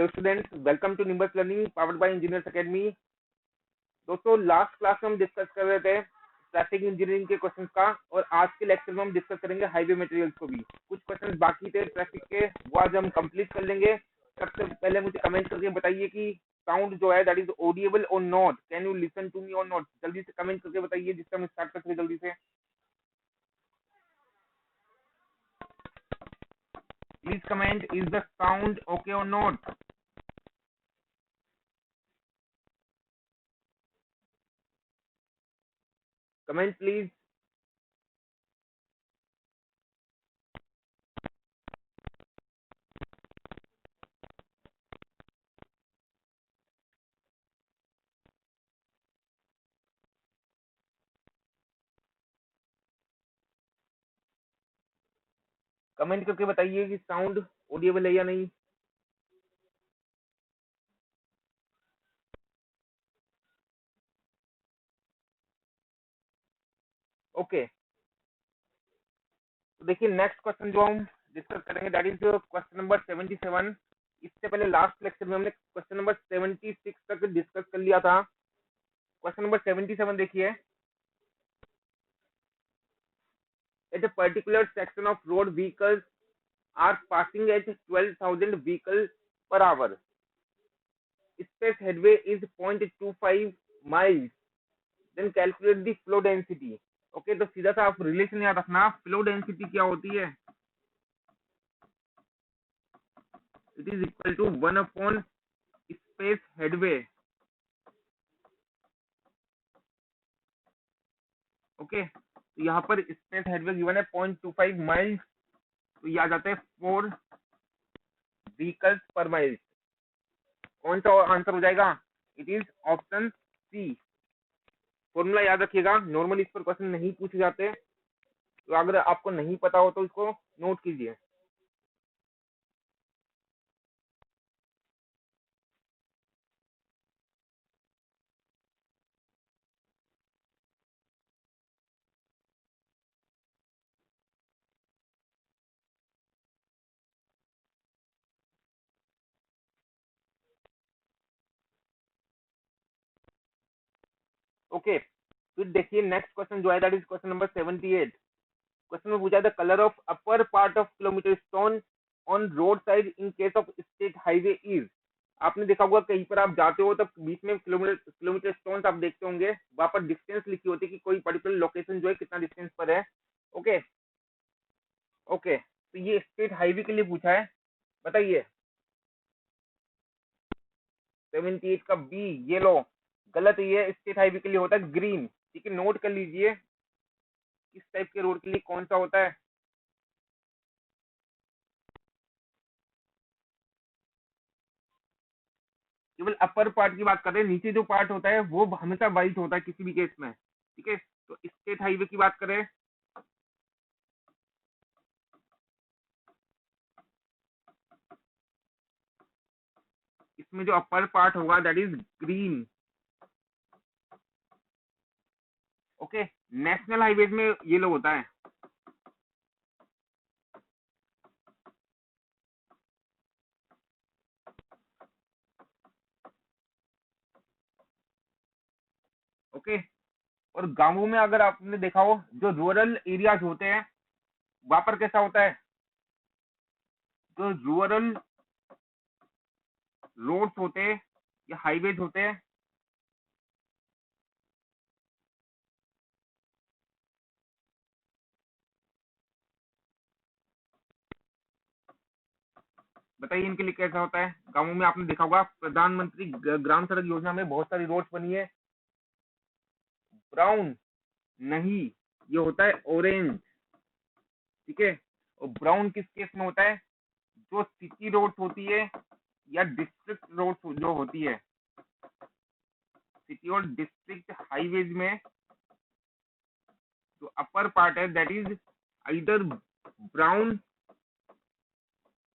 Hello students, welcome to nimbus learning powered by engineers academy. दोस्तों, last class में हम discuss कर रहे थे ट्रैफिक इंजीनियरिंग के क्वेश्चंस का, और आज के लेक्चर में हम डिस्कस करेंगे हाईवे मटेरियल्स को भी। कुछ क्वेश्चंस बाकी थे ट्रैफिक के, वो आज हम कंप्लीट कर लेंगे। सबसे पहले मुझे कमेंट करके बताइए कि साउंड जो है दैट इज ऑडिएबल और not, can you listen to me और नॉट। जल्दी से कमेंट करके बताइए जिससे हम स्टार्ट कर सके जल्दी से। Please comment, is the sound okay और नॉट। Comment please. कमेंट करके बताइए कि साउंड ऑडिएबल है या नहीं। ओके, तो देखिए नेक्स्ट क्वेश्चन जो हम डिस्कस करेंगे दैट इज क्वेश्चन नंबर 77। इससे पहले लास्ट लेक्चर में हमने क्वेश्चन नंबर 76 तक डिस्कस कर लिया था। क्वेश्चन नंबर 77 देखिए, eight a particular section of road vehicles are passing at 12,000 vehicles per hour. Space headway is 0.25 miles. Then calculate the flow density. Okay, तो सीधा सा आप रिलेशन याद रखना, फ्लो डेंसिटी क्या होती है, it is equal to 1 upon space headway. Okay, तो यहाँ पर स्पेस हेडवे गिवन है 0.25 माइल्स, तो ये आ जाते हैं 4 व्हीकल्स पर माइल। कौन सा आंसर हो जाएगा? It is option C. Formula याद रखिएगा, नॉर्मली इस पर क्वेश्चन नहीं पूछे जाते, तो अगर आपको नहीं पता हो तो इसको नोट कीजिए। ओके, फिर देखिए नेक्स्ट क्वेश्चन जो है that is question number 78। Question में पूछा था colour of upper part of kilometre stone on road side in case of state highway is. आपने देखा होगा कहीं पर आप जाते हो तब बीच में किलोमीटर किलोमीटर स्टोन आप देखते होंगे, वहां पर डिस्टेंस लिखी होती है कि कोई पर्टिकुलर लोकेशन जो है कितना डिस्टेंस पर है। ओके ओके, तो ये स्टेट हाईवे के लिए पूछा है, बताइए। 78 का बी येलो गलत, ये स्टेट हाईवे के लिए होता है ग्रीन। ठीक है, नोट कर लीजिए किस टाइप के रोड के लिए कौन सा होता है। केवल अपर पार्ट की बात कर रहे हैं, नीचे जो पार्ट होता है वो हमेशा वाइट होता है किसी भी केस में। ठीक है, तो स्टेट हाईवे की बात करें, इसमें जो अपर पार्ट होगा that is green. Okay, national highway में येलो होता है। ओके, और गांवों में अगर आपने देखा हो जो रूरल एरियाज होते हैं वहां पर कैसा होता है, जो रूरल रोड्स होते हैं या हाईवेज होते हैं, बताइए इनके लिए कैसा होता है। गांवों में आपने देखा होगा प्रधानमंत्री ग्राम सड़क योजना में बहुत सारी रोड्स बनी है। ब्राउन नहीं, ये होता है ऑरेंज। ठीक है, और ब्राउन किस केस में होता है, जो सिटी रोड्स होती है या डिस्ट्रिक्ट रोड्स जो होती है, सिटी और डिस्ट्रिक्ट हाईवेज में जो अपर पार्ट है दैट इज आइदर ब्राउन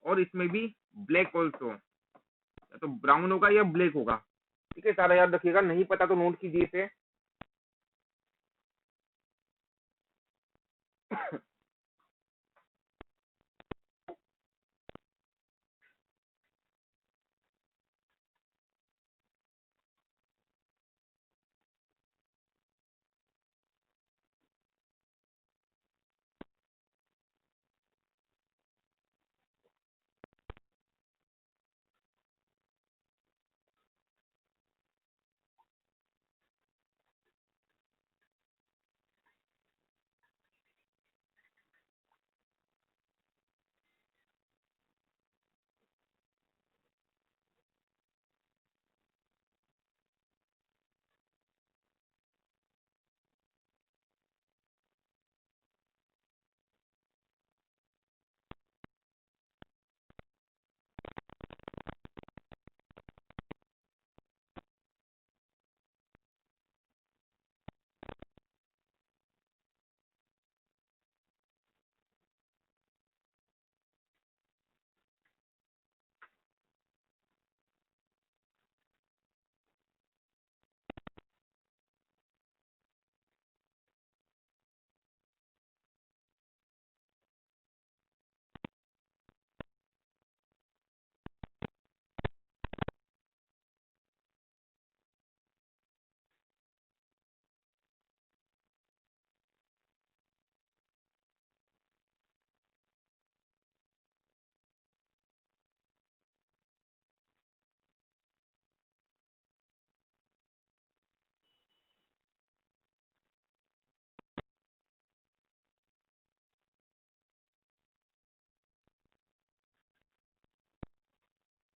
और इसमें भी ब्लैक ऑल्सो, या तो ब्राउन होगा या ब्लैक होगा। ठीक है, सारा याद रखिएगा, नहीं पता तो नोट कीजिए इसे।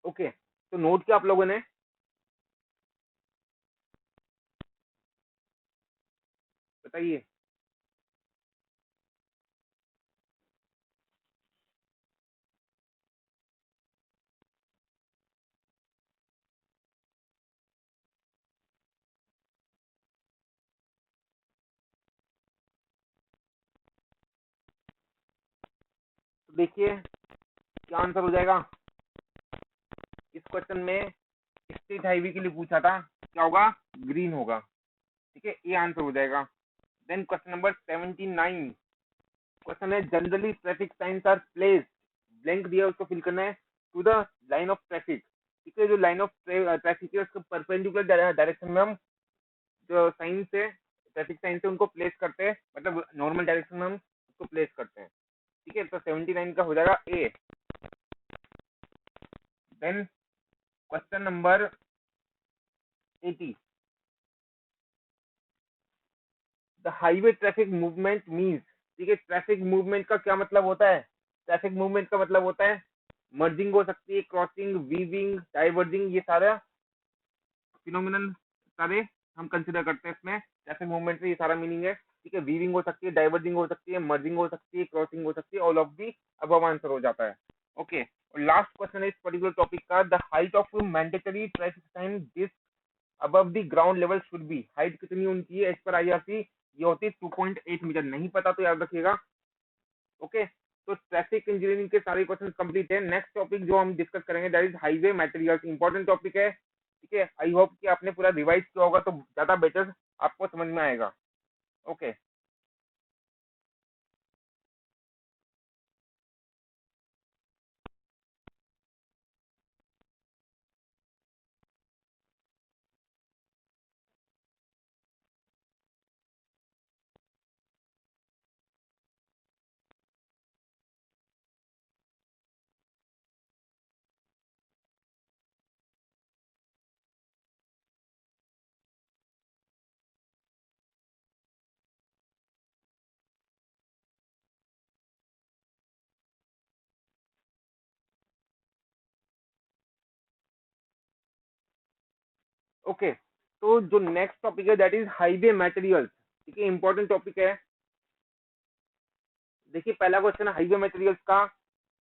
ओके, तो नोट किया आप लोगों ने? बताइए। तो देखिए क्या आंसर हो जाएगा इस क्वेश्चन में। स्टेट हाईवे के लिए पूछा था, क्या होगा? ग्रीन होगा। ठीक है, ये आंसर हो जाएगा। देन क्वेश्चन नंबर 79 क्वेश्चन है, generally traffic signs are place, blank दिया है, उसको फिल करना है, to the line of traffic. ठीक है, जो लाइन ऑफ ट्रैफिक है उसको परपेंडिकुलर डायरेक्शन में हम जो साइन से, ट्रैफिक साइन से उनको प्लेस करते हैं, मतलब नॉर्मल डायरेक्शन में हम उसको प्लेस करते हैं। ठीक है, तो 79 का हो जाएगा A. Then question number 80, the highway traffic movement means. ठीक है, ट्रैफिक मूवमेंट का क्या मतलब होता है? ट्रैफिक मूवमेंट का मतलब होता है मर्जिंग हो सकती है, क्रॉसिंग, वीविंग, डाइवर्जिंग, ये सारा फिनोमिनल सारे हम कंसिडर करते हैं इसमें। ट्रैफिक मूवमेंट से ये सारा मीनिंग है। ठीक है, वीविंग हो सकती है, डाइवर्जिंग हो सकती है, मर्जिंग हो सकती है, क्रॉसिंग हो सकती है, all of the above answer हो जाता है। ओके, और लास्ट क्वेश्चन है इस पर्टिकुलर टॉपिक का, the height of mandatory traffic sign this above the ground level should be. Height कितनी उनकी है एज पर आईआरसी? ये होती है 2.8 मीटर। नहीं पता तो याद रखिएगा। ओके, तो ट्रैफिक इंजीनियरिंग के सारे क्वेश्चन कंप्लीट है। नेक्स्ट टॉपिक जो हम डिस्कस करेंगे that is highway materials. Important topic है। ठीक है, आई होप कि आपने पूरा रिवाइज किया होगा तो ज्यादा बेटर आपको समझ में आएगा। ओके, ओके, तो जो नेक्स्ट टॉपिक है दैट इज हाईवे मटेरियल्स। ठीक है, इंपॉर्टेंट टॉपिक है। देखिए पहला क्वेश्चन है हाईवे मटेरियल्स का,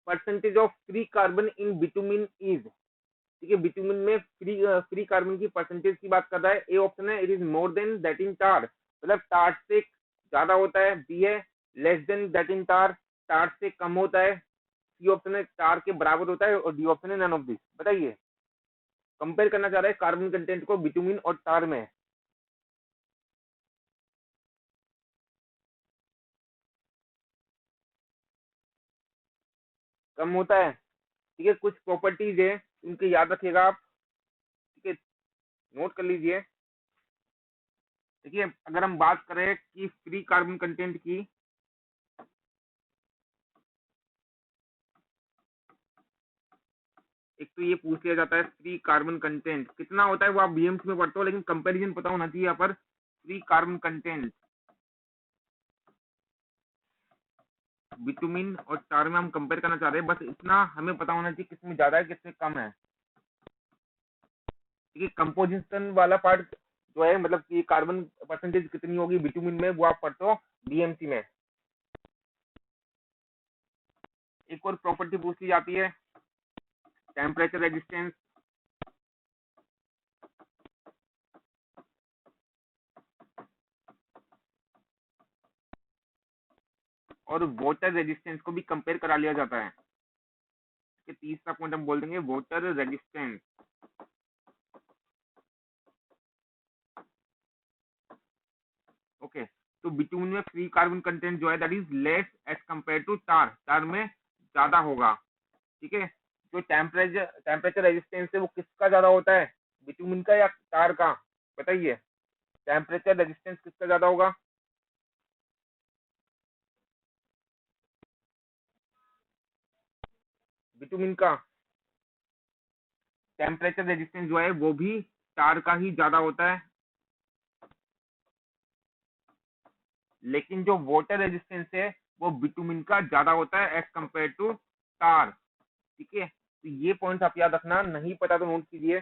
percentage of free carbon in bitumen is. ठीक है, बिटुमिन में फ्री कार्बन की परसेंटेज की बात कर रहा है। ए ऑप्शन है, it is more than that in tar, मतलब टार से ज्यादा होता है। बी है, less than that in tar, tar से कम होता है। सी ऑप्शन है, टार के बराबर होता है। और डी ऑप्शन है, नन ऑफ दिस। बताइए, कंपेयर करना चाह रहा है कार्बन कंटेंट को बिटुमिन और टार में। कम होता है। ठीक है, कुछ प्रॉपर्टीज है उनके याद रखिएगा आप। ठीक है, नोट कर लीजिए। देखिए अगर हम बात करें कि फ्री कार्बन कंटेंट की, एक तो ये पूछ लिया जाता है फ्री कार्बन कंटेंट कितना होता है, वो आप बीएम्स में पढ़ते हो, लेकिन कंपैरिजन पता होना चाहिए यहाँ पर। फ्री कार्बन कंटेंट बिटुमिन और टार में हम कंपेयर करना चाह रहे हैं, बस इतना हमें पता होना चाहिए किसमें ज्यादा है किसमें कम है। ठीक है, कंपोजिशन वाला पार्ट जो है, मतलब कि कार्बन परसेंटेज कितनी होगी बिटुमिन में, वो आप पढ़ते हो बीएमसी में। एक और प्रॉपर्टी पूछ ली जाती है, टेम्परेचर रेजिस्टेंस और वाटर रेजिस्टेंस को भी कंपेयर करा लिया जाता है। कि तीसरा पॉइंट हम बोल देंगे वाटर रेजिस्टेंस। ओके, तो बिटुमिन में फ्री कार्बन कंटेंट जो है that is less as compare to tar, tar में ज्यादा होगा। ठीक है, जो टेम्परेचर रेजिस्टेंस है वो किसका ज्यादा होता है, बिटुमिन का या टार का? बताइए, टेम्परेचर रेजिस्टेंस किसका ज्यादा होगा? बिटुमिन का। टेम्परेचर रेजिस्टेंस जो है वो भी टार का ही ज्यादा होता है, लेकिन जो वाटर रेजिस्टेंस है वो बिटुमिन का ज्यादा होता है एज कंपेयर टू टार। ठीक है, तो ये पॉइंट आप याद रखना, नहीं पता तो नोट कीजिए।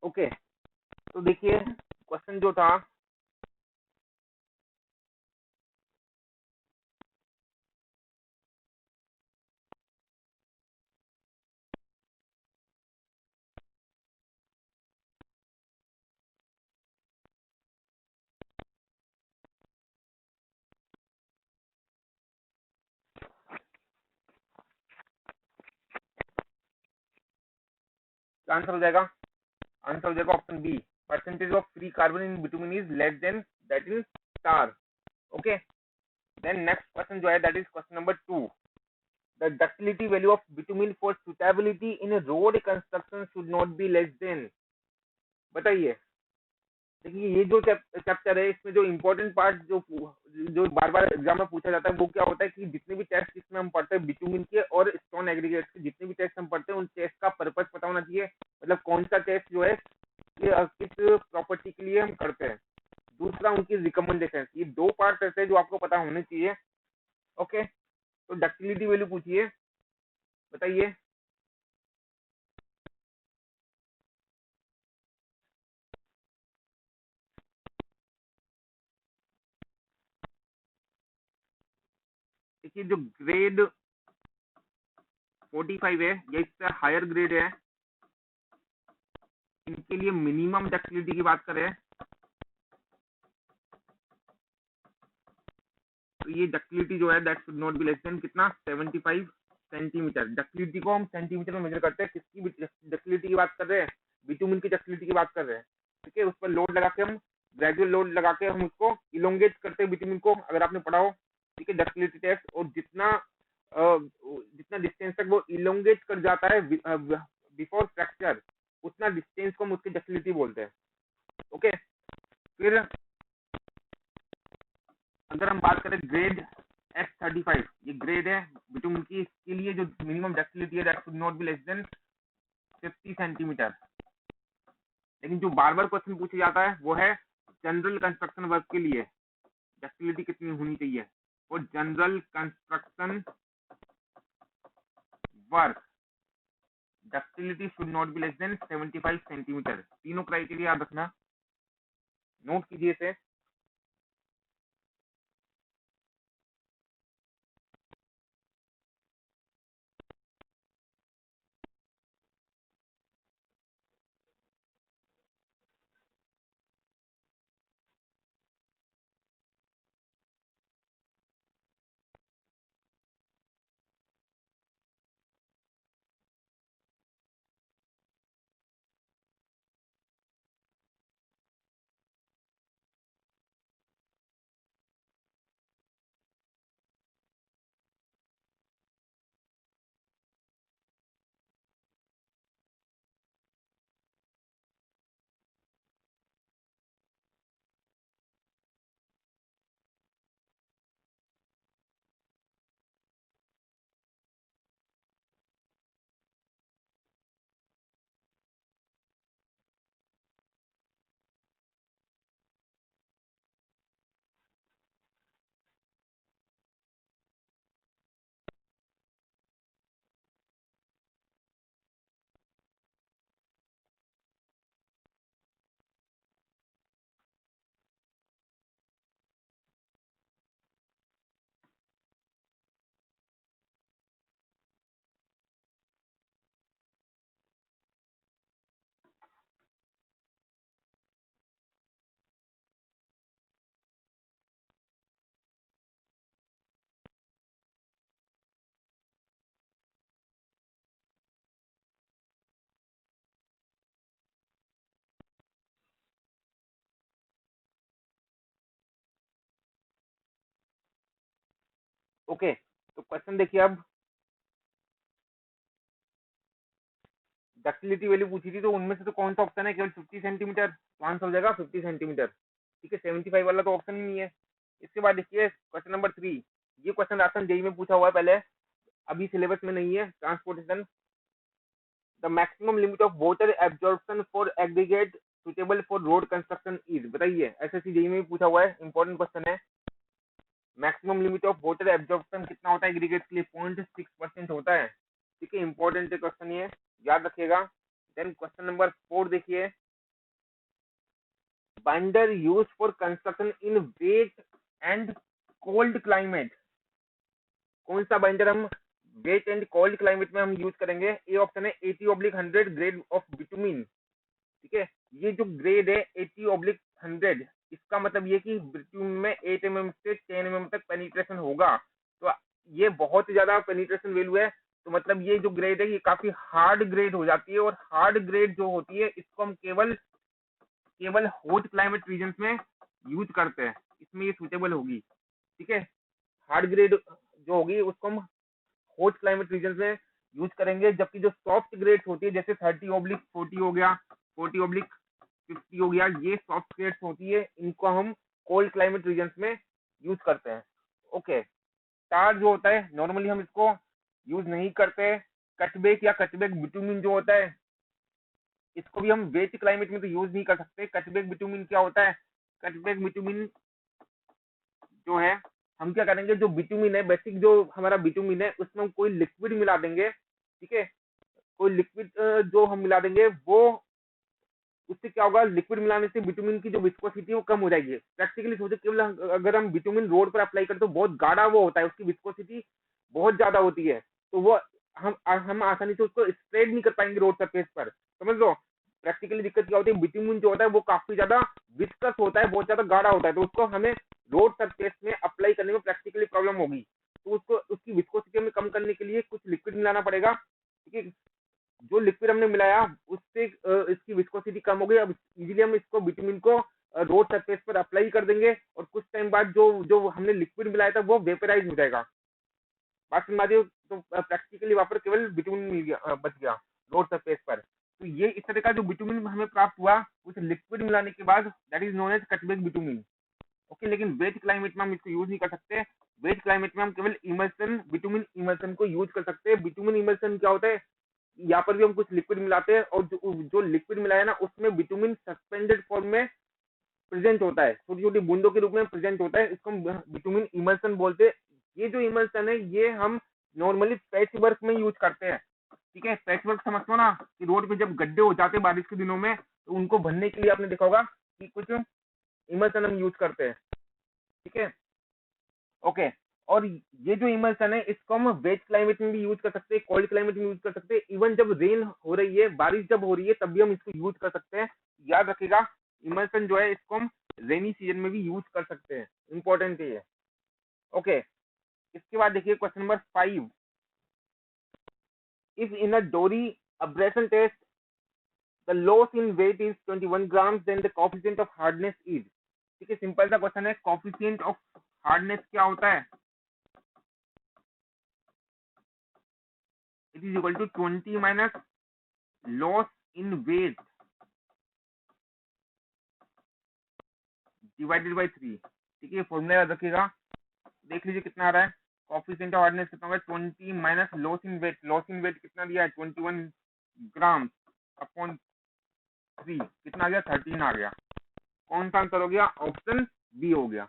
ओके, तो देखिए क्वेश्चन जो था, क्या आंसर हो जाएगा? आंसर हो जाएगा option B, percentage of free carbon in bitumen is less than that in tar. Okay, then next question जो है that is question number 2, the ductility value of bitumen for suitability in road construction should not be less than. बताइए। देखिए ये जो chapter है, इसमें जो important part जो बार बार एग्जाम में पूछा जाता है, वो क्या होता है कि जितने भी टेस्ट इसमें हम पढ़ते हैं बिटुमिन के और स्टोन एग्रीगेट्स के, जितने भी टेस्ट हम पढ़ते हैं, उन टेस्ट का पर्पस पता होना चाहिए, मतलब कौन सा टेस्ट जो है किस प्रॉपर्टी के लिए हम करते हैं। दूसरा उनकी रिकमेंडेशन, ये दो पार्ट ऐसे हैं जो आपको पता होने चाहिए। ओके, तो डक्टिलिटी वैल्यू पूछिए, बताइए। देखिए जो ग्रेड 45 है या इससे हायर ग्रेड है, इनके लिए मिनिमम डक्टिलिटी की बात करें तो ये डक्टिलिटी जो है that should not be less then कितना, 75 सेंटीमीटर। डक्टिलिटी को हम सेंटीमीटर में मेजर करते हैं, किसकी डक्टिलिटी की बात कर रहे हैं? बिटुमिन की डक्टिलिटी की बात कर रहे हैं। ठीक है, उस पर लोड लगा के हम, ग्रेजुअल लोड लगा के हम उसको इलोंगेट करते हैं बिटुमिन को, अगर आपने पढ़ा हो। ठीक है, डक्टिलिटी टेस्ट, और जितना डिस्टेंस तक वो इलोंगेट कर जाता है बिफोर फ्रैक्चर, उतना डिस्टेंस को हम उसकी डक्टिलिटी बोलते हैं। ओके, फिर अगर हम बात करें ग्रेड X35, ये ग्रेड है बिटुमिन की, इसके लिए जो मिनिमम डक्टिलिटी है that should not be less than 50 centimetre. लेकिन जो बार बार क्वेश्चन पूछा जाता है वो है जनरल कंस्ट्रक्शन वर्क के लिए डक्टिलिटी कितनी होनी चाहिए, और general construction work ductility should not be less then 75 centimetre. तीनों क्राइटेरिया याद रखना, नोट कीजिए इसे। ओके, तो क्वेश्चन देखिए अब, डक्टिलिटी वैल्यू पूछी थी, तो उनमें से तो कौन सा ऑप्शन है केवल 50 सेंटीमीटर, तो आंसर हो जाएगा 50 सेंटीमीटर। ठीक है, 75 वाला तो ऑप्शन ही नहीं है। इसके बाद देखिए क्वेश्चन नंबर 3, ये क्वेश्चन राजस्थान जेई में पूछा हुआ है पहले, अभी सिलेबस में नहीं है। Transportation, the maximum limit of water absorption for aggregate suitable for road construction is, बताइए। एसएससी जेई में भी पूछा हुआ है, इंपॉर्टेंट क्वेश्चन है। Maximum limit of water absorption कितना होता है एग्रीगेट के लिए, 0.6% होता है। ठीक है, इंपॉर्टेंट क्वेश्चन ये, याद रखिएगा। देन क्वेश्चन नंबर 4 देखिए, binder use for construction in wet and cold climate, कौन सा बाइंडर हम वेट एंड कोल्ड क्लाइमेट में हम यूज करेंगे? ए ऑप्शन है 80/100 ग्रेड ऑफ बिटुमिन। ठीक है, ये जो ग्रेड है 80/100, इसका मतलब ये कि बिटुमिन में 8 mm से 10 mm तक पेनिट्रेशन होगा। तो ये बहुत ही ज्यादा पेनिट्रेशन वैल्यू है, तो मतलब ये जो ग्रेड है ये काफी हार्ड ग्रेड हो जाती है, और हार्ड ग्रेड जो होती है इसको हम केवल केवल हॉट क्लाइमेट रीजन में यूज करते हैं, इसमें ये सुटेबल होगी। ठीक है, हार्ड ग्रेड जो होगी उसको हम हॉट क्लाइमेट रीजन में यूज करेंगे, जबकि जो सॉफ्ट ग्रेड्स होती है जैसे 30/40 हो गया, 40/50 हो गया, ये सॉफ्ट ग्रेड्स होती है, इनको हम कोल्ड क्लाइमेट रीजन में यूज करते हैं। ओके, टार जो होता है नॉर्मली हम इसको यूज नहीं करते। कटबेक या कटबेक बिटुमिन जो होता है, इसको भी हम वेट क्लाइमेट में तो यूज नहीं कर सकते। कटबेक बिटुमिन क्या होता है? कटबेक बिटुमिन जो है, हम क्या करेंगे, जो बिटुमिन है, बेसिक जो हमारा बिटुमिन है, उसमें हम कोई लिक्विड मिला देंगे। ठीक है, कोई लिक्विड जो हम मिला देंगे, वो उससे क्या होगा, लिक्विड मिलाने से बिटुमिन की जो विस्कोसिटी है वो कम हो जाएगी। प्रैक्टिकली सोचो, केवल अगर हम बिटुमिन रोड पर अप्लाई करते तो बहुत गाढ़ा वो होता है, उसकी विस्कोसिटी बहुत ज्यादा होती है, तो वो हम आसानी से उसको स्प्रेड नहीं कर पाएंगे रोड सरफेस पर, समझ लो। प्रैक्टिकली दिक्कत क्या होती है, बिटुमिन जो होता है वो काफी ज्यादा विस्कस होता है, बहुत ज्यादा गाढ़ा होता है, तो उसको हमें रोड सरफेस में अप्लाई करने में प्रैक्टिकली प्रॉब्लम होगी। तो उसको उसकी विस्कोसिटी में कम करने के लिए कुछ लिक्विड मिलाना पड़ेगा। ठीक है, जो लिक्विड हमने मिलाया उससे इसकी विस्कोसिटी कम हो गई। अब इजीली हम इसको बिटुमिन को रोड सरफेस पर अप्लाई कर देंगे, और कुछ टाइम बाद जो जो हमने लिक्विड मिलाया था वो वेपराइज हो जाएगा। बात समझ रही हो? तो प्रैक्टिकली वहां पर केवल बिटुमिन मिल गया, बच गया रोड सरफेस पर। तो ये इस तरह का जो बिटुमिन हमें प्राप्त हुआ उस लिक्विड मिलाने के बाद, that is known as cutback bitumen. Okay, लेकिन वेट क्लाइमेट में हम इसको यूज नहीं कर सकते। वेट क्लाइमेट में हम केवल इमल्सन, बिटुमिन इमल्सन को यूज कर सकते हैं। बिटुमिन इमल्सन क्या होता है, यहाँ पर भी हम कुछ लिक्विड मिलाते हैं, और जो लिक्विड मिलाया ना उसमें बिटुमिन सस्पेंडेड फॉर्म में प्रेजेंट होता है, छोटी छोटी बूंदों के रूप में प्रेजेंट होता है, इसको हम बिटुमिन इमल्सन बोलते हैं। ये जो इमल्सन है ये हम नॉर्मली पैच वर्क में यूज करते हैं। ठीक है, पैच वर्क समझते हो ना, कि रोड पे जब गड्ढे हो जाते हैं बारिश के दिनों में, तो उनको भरने के लिए आपने देखा होगा कि कुछ इमल्सन हम यूज करते हैं। ठीक है, ओके। और ये जो इमल्सन है इसको हम वेट क्लाइमेट में भी यूज कर सकते हैं, कोल्ड क्लाइमेट में यूज कर सकते हैं, इवन जब रेन हो रही है, बारिश जब हो रही है, तब भी हम इसको यूज कर सकते हैं। याद रखिएगा, इमल्सन जो है इसको हम रेनी सीजन में भी यूज कर सकते हैं, इंपॉर्टेंट है ये। ओके, इसके बाद देखिए question number 5, if in a Dorry abrasion test the loss in weight is 21 grams, then the coefficient of hardness is. ठीक है, सिंपल सा क्वेश्चन है, कोएफिशिएंट ऑफ हार्डनेस क्या होता है? It is equal to 20 minus loss in weight divided by 3। ठीक है, formula याद रखिएगा। देख लीजिए कितना आ रहा है, कोएफिशिएंट ऑफ हार्डनेस कितना होगा, 20 minus loss in weight. Loss in weight कितना दिया है, 21 ग्राम अपॉन 3, कितना आ गया, 13 आ गया। कौन सा आंसर हो गया, ऑप्शन बी हो गया।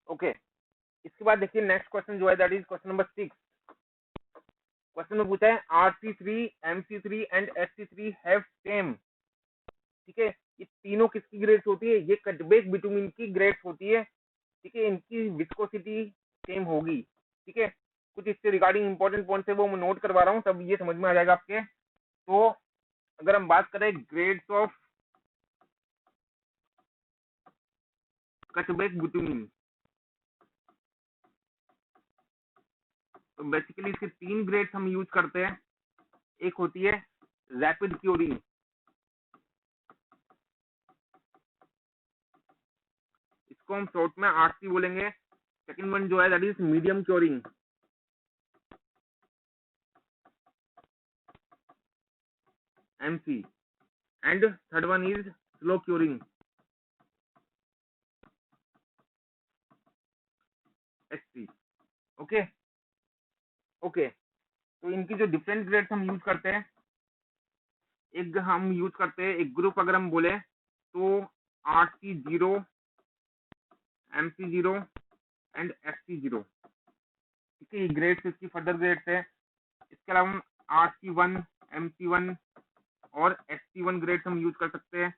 ओके, इसके बाद देखिए नेक्स्ट क्वेश्चन जो है, that is question number 6। Question में पूछा है RC3, MC3 and SC3 have same. ठीक है, ये तीनों किसकी ग्रेड्स होती है, ये कटबेक बिटुमिन की ग्रेड्स होती है। ठीक है, इनकी विस्कोसिटी सेम होगी। ठीक है, कुछ इससे रिगार्डिंग इंपॉर्टेंट पॉइंट्स है वो मैं नोट करवा रहा हूँ, तब ये समझ में आ जाएगा आपके। तो अगर हम बात करें ग्रेड्स ऑफ कटबैक बिटुमिन, तो बेसिकली इसके 3 ग्रेड्स हम यूज करते हैं। एक होती है रैपिड क्योरिंग, इसको हम शॉर्ट में आरसी बोलेंगे। सेकंड वन जो है that is medium curing, MC, and third one is slow curing, SC. Okay okay, तो इनकी जो डिफरेंट ग्रेड्स हम यूज करते हैं, एक हम यूज करते हैं, एक ग्रुप अगर हम बोले तो RC0, MC0 एंड FC0। ठीक है, ये ग्रेड्स इसकी फर्दर ग्रेड्स है। इसके अलावा हम RC1, MC1 और SC1 ग्रेड्स हम यूज कर सकते हैं।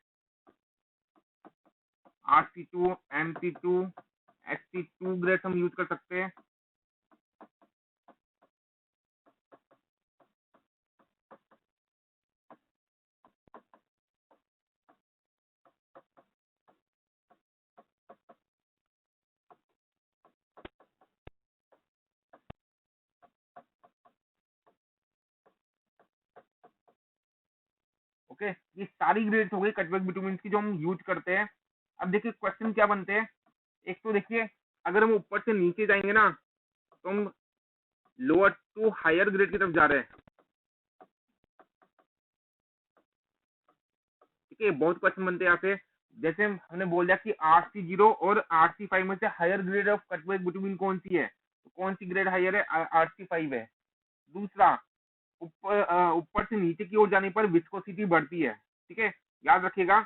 RC2, MC2, SC2 ग्रेड्स हम यूज कर सकते हैं। ओके, ये सारी ग्रेड्स हो गई कटबैक बिटुमिन की जो हम यूज करते हैं। अब देखिए क्वेश्चन क्या बनते हैं। एक तो देखिए, अगर हम ऊपर से नीचे जाएंगे ना, तो हम लोअर टू हायर ग्रेड की तरफ जा रहे हैं। ठीक है, बहुत क्वेश्चन बनते हैं यहाँ से। जैसे हमने बोल दिया कि RC0 और RC5 में से higher grade of cutback bitumen कौन सी है, तो कौन सी ग्रेड हायर है, RC5 है। दूसरा, ऊपर से नीचे की ओर जाने पर विस्कोसिटी बढ़ती है। ठीक है, याद रखिएगा,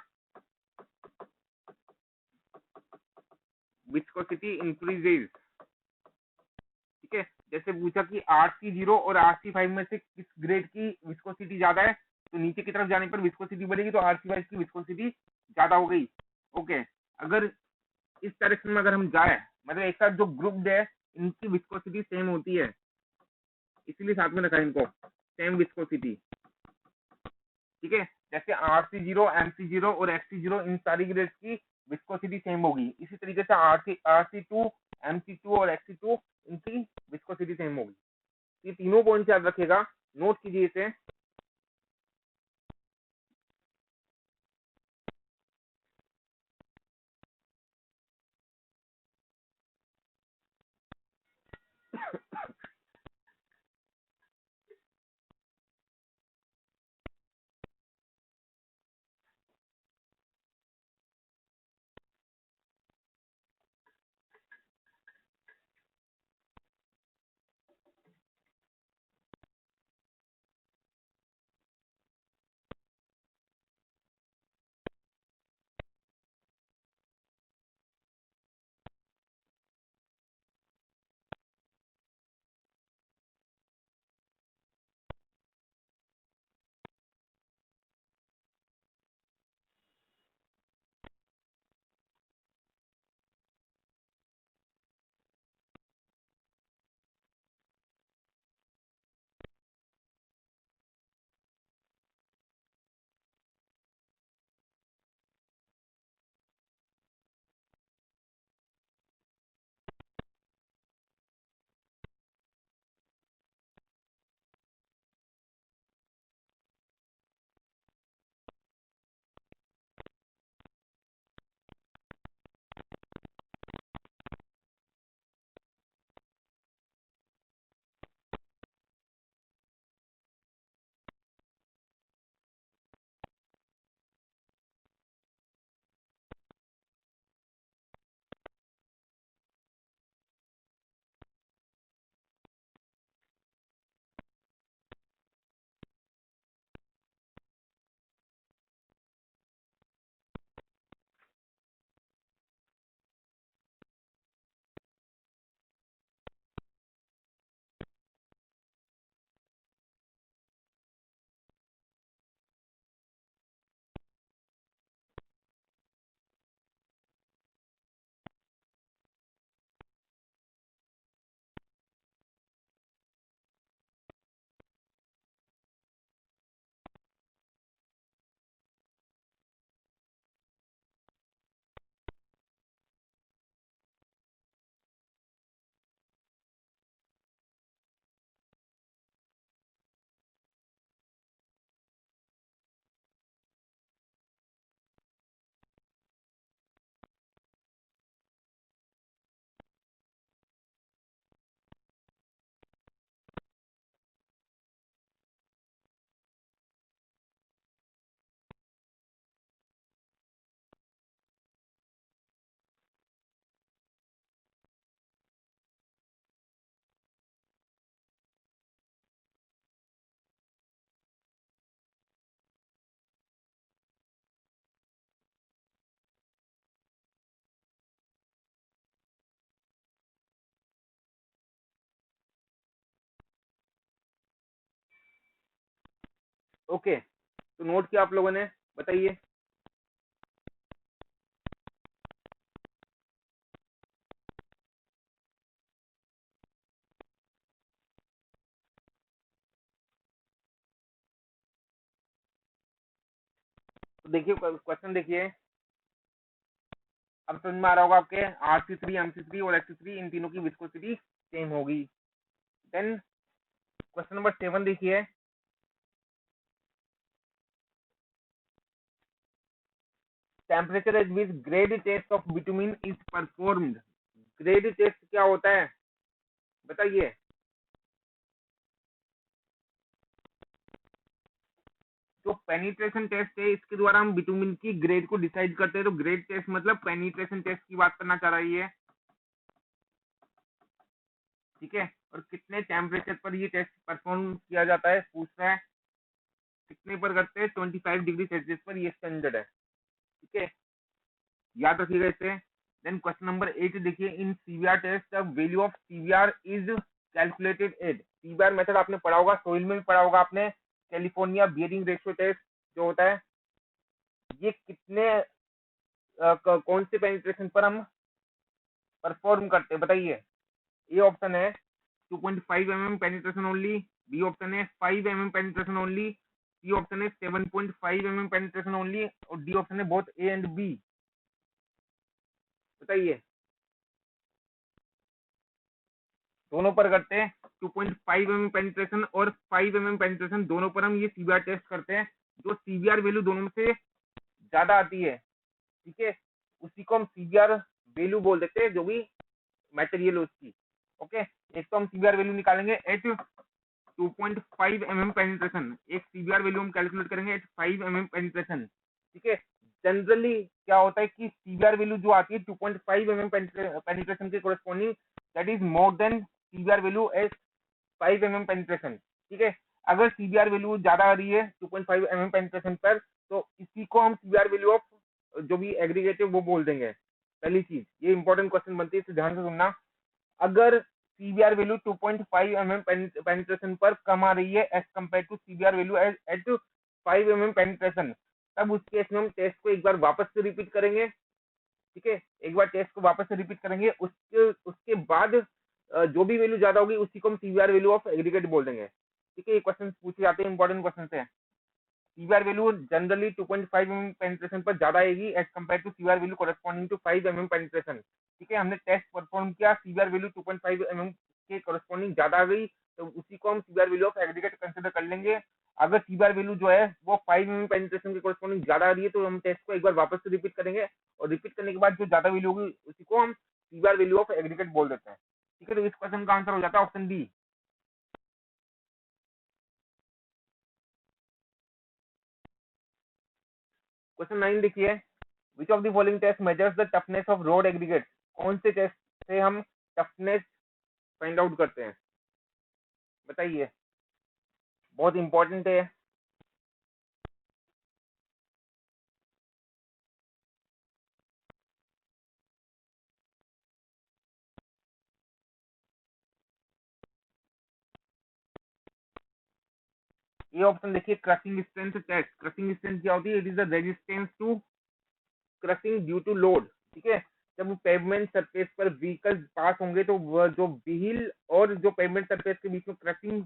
विस्कोसिटी इंक्रीजेज। ठीक है, जैसे पूछा कि RC0 और RC5 में से किस ग्रेड की विस्कोसिटी ज्यादा है, तो नीचे की तरफ जाने पर विस्कोसिटी बढ़ेगी, तो RC5 की विस्कोसिटी ज्यादा हो गई। ओके, अगर इस डायरेक्शन में अगर हम जाए, मतलब एक साथ जो ग्रुप है इनकी विस्कोसिटी सेम होती है, इसीलिए साथ में रखा है इनको, सेम विस्कोसिटी। ठीक है, जैसे RC0, MC0 और XC0 इन सारी ग्रेड्स की विस्कोसिटी सेम होगी। इसी तरीके से RC2, MC2 और XC2 इनकी विस्कोसिटी सेम होगी। ये तीनों पॉइंट याद रखिएगा, नोट कीजिए इसे। ओके, तो नोट किया आप लोगों ने, बताइए। तो देखिए क्वेश्चन देखिए, अब समझ में आ रहा होगा आपके, RC3 MC3 और HC3 इन तीनों की विस्कोसिटी सेम होगी। देन क्वेश्चन नंबर 7 देखिए, temperature at which grade test of bitumen is performed. Grade test क्या होता है, बताइए। जो पेनिट्रेशन टेस्ट है, इसके द्वारा हम बिटुमिन की ग्रेड को डिसाइड करते हैं। तो ग्रेड टेस्ट मतलब पेनिट्रेशन टेस्ट की बात करना चाह रही है, ठीक है। और कितने टेम्परेचर पर ये टेस्ट परफॉर्म किया जाता है, पूछ रहा है। कितने पर करते हैं, 25 डिग्री सेल्सियस पर, ये स्टैंडर्ड है, ठीक है, याद रखिएगा इसे। देन क्वेश्चन नंबर 8 देखिए, in CVR test the value of CVR is calculated at. CVR method आपने पढ़ा होगा, सोइल में भी पढ़ा होगा आपने, कैलिफोर्निया बियरिंग रेशियो टेस्ट जो होता है, ये कितने कौन से पेनिट्रेशन पर हम परफॉर्म करते हैं, बताइए। ए ऑप्शन है 2.5 mm penetration only, B option है 5 mm penetration only, C option है 7.5 mm पेनिट्रेशन ओनली, और डी ऑप्शन है बोथ ए एंड बी, बताइए। दोनों पर करते हैं, 2.5 mm पेनिट्रेशन और 5 mm पेनिट्रेशन, दोनों पर हम ये सीवीआर टेस्ट करते हैं। जो सीवीआर वैल्यू दोनों में से ज्यादा आती है, ठीक है, उसी को हम सीवीआर वैल्यू बोल देते हैं, जो भी मटेरियल उसकी। ओके, एक तो हम सीवीआर वैल्यू निकालेंगे एट 2.5 mm पेनिट्रेशन, एक सीवीआर वैल्यू हम कैलकुलेट करेंगे एट 5 mm पेनिट्रेशन, ठीक है। जनरली क्या होता है कि सीवीआर वैल्यू जो आती है 2.5 mm पेनिट्रेशन के corresponding, that is more than CVR value at 5 mm penetration, ठीक है। अगर सीवीआर वैल्यू ज्यादा आ रही है 2.5 mm पेनिट्रेशन पर, तो इसी को हम सीवीआर वैल्यू ऑफ जो भी एग्रीगेट है वो बोल देंगे। पहली चीज, ये इंपॉर्टेंट क्वेश्चन बनती है, इसे ध्यान से सुनना। अगर सीवीआर वैल्यू 2.5 mm पेनिट्रेशन पर कम आ रही है as compare to CVR value at 5 mm penetration, तब उस केस में हम टेस्ट को एक बार वापस से रिपीट करेंगे, ठीक है। एक बार टेस्ट को वापस से रिपीट करेंगे, उसके उसके बाद जो भी वैल्यू ज्यादा होगी उसी को हम सीवीआर वैल्यू ऑफ एग्रीगेट बोल देंगे, ठीक है। ये क्वेश्चन पूछे जाते हैं, इंपॉर्टेंट क्वेश्चन है। CVR value generally 2.5 mm penetration पर ज्यादा आएगी as compare to CVR value corresponding to 5 mm penetration, ठीक है। हमने टेस्ट परफॉर्म किया, सीवीआर वैल्यू 2.5 mm के कोरस्पॉन्डिंग ज्यादा आ गई, तो उसी को हम CVR value of aggregate consider कर लेंगे। अगर सीवीआर वैल्यू जो है वो 5 mm पेनिट्रेशन के कोरस्पॉन्डिंग ज्यादा आ रही है, तो हम टेस्ट को एक बार वापस से रिपीट करेंगे, और रिपीट करने के बाद जो ज्यादा वैल्यू होगी उसी को हम सीवीआर वैल्यू ऑफ एग्रीगेट बोल देते हैं, ठीक है। तो इस क्वेश्चन का आंसर हो जाता है ऑप्शन बी। क्वेश्चन 9 देखिए, which of the following test measures the toughness of road aggregate. कौन से टेस्ट से हम टफनेस फाइंड आउट करते हैं, बताइए, बहुत इंपॉर्टेंट है। ये ऑप्शन देखिए, crushing strength test. Crushing strength क्या होती है, it is the resistance to crushing due to load, ठीक है। जब पेवमेंट सरफेस पर व्हीकल पास होंगे, तो वह जो व्हील और जो पेवमेंट सरफेस के बीच में क्रशिंग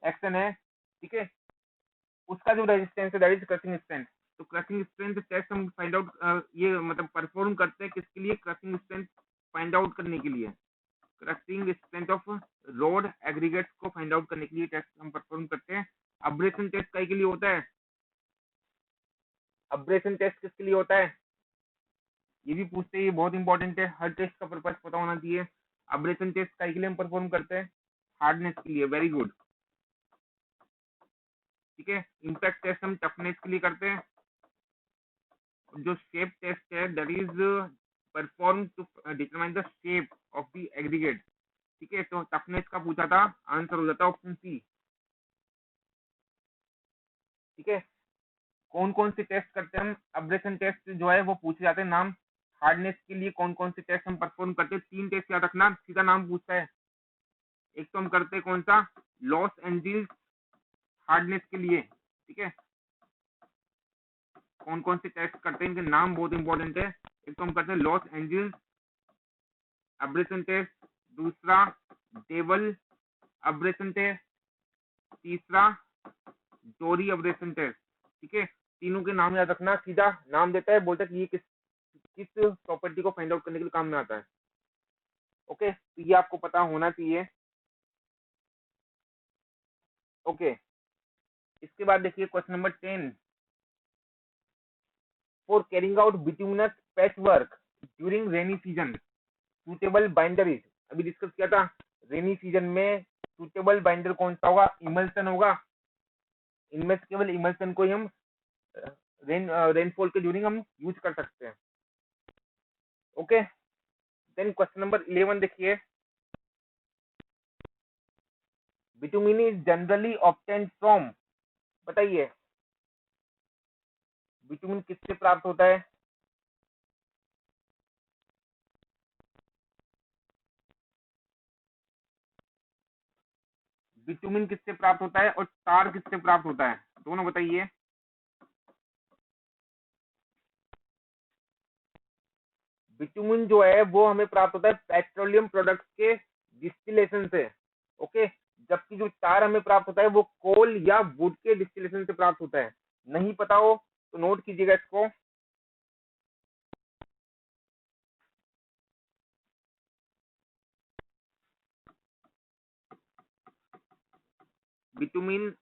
एक्शन है, ठीक है, उसका जो रेजिस्टेंस है दैट इज क्रशिंग स्ट्रेंथ। तो क्रशिंग स्ट्रेंथ टेस्ट हम फाइंड आउट, ये मतलब परफॉर्म करते हैं किसके लिए, क्रशिंग स्ट्रेंथ फाइंड आउट करने के लिए। Crushing strength of road aggregates को फाइंड आउट करने के लिए टेस्ट हम परफॉर्म करते हैं। अब्रेशन टेस्ट कई के लिए होता है, अब्रेशन टेस्ट किसके लिए होता है, ये भी पूछते हैं, ये बहुत इंपॉर्टेंट है, हर टेस्ट का पर्पस पता होना चाहिए। अब्रेशन टेस्ट कई के लिए हम परफॉर्म करते हैं, हार्डनेस के लिए, वेरी गुड, ठीक है। इम्पैक्ट टेस्ट हम टफनेस के लिए करते हैं। जो शेप टेस्ट है that is perform to determine the shape of the aggregate, ठीक है। तो टफनेस का पूछा था, आंसर हो जाता है ऑप्शन सी, ठीक है। कौन कौन से टेस्ट करते हैं हम, अब्रेशन टेस्ट जो है वो पूछे जाते हैं नाम। हार्डनेस के लिए कौन कौन से टेस्ट हम परफॉर्म करते हैं, 3 टेस्ट याद रखना, सीधा नाम पूछता है। एक तो हम करते हैं कौन सा, लॉस एंजिल्स हार्डनेस के लिए, ठीक है। कौन कौन से टेस्ट करते हैं, इनके नाम बहुत इंपॉर्टेंट है। एक तो हम करते हैं लॉस एंजल्स अब्रेशन टेस्ट, दूसरा डेवल अब्रेशन टेस्ट, तीसरा डोरी अब्रेशन टेस्ट। ठीक है, तीनों के नाम याद रखना। सीधा नाम देता है, बोलता है कि ये किस किस प्रॉपर्टी को फाइंड आउट करने के लिए काम में आता है। ओके, तो ये आपको पता होना चाहिए। ओके, इसके बाद देखिए question number 10, for carrying out bituminous patch work during rainy season suitable binder is. अभी डिस्कस किया था, रेनी सीजन में सुटेबल बाइंडर कौन सा होगा, इमल्सन होगा। इनमें से केवल इमल्सन को ही हम रेनफॉल के ड्यूरिंग हम यूज कर सकते हैं। ओके, देन क्वेश्चन नंबर 11 देखिए, bitumen is generally obtained from, बताइए बिटुमिन किससे प्राप्त होता है? बिटुमिन किससे प्राप्त होता है और टार किससे प्राप्त होता है, दोनों बताइए। बिटुमिन जो है वो हमें प्राप्त होता है पेट्रोलियम प्रोडक्ट्स के डिस्टिलेशन से। ओके, जबकि जो टार हमें प्राप्त होता है वो कोल या वुड के डिस्टिलेशन से प्राप्त होता है। नहीं पता हो तो नोट कीजिएगा इसको। Bitumen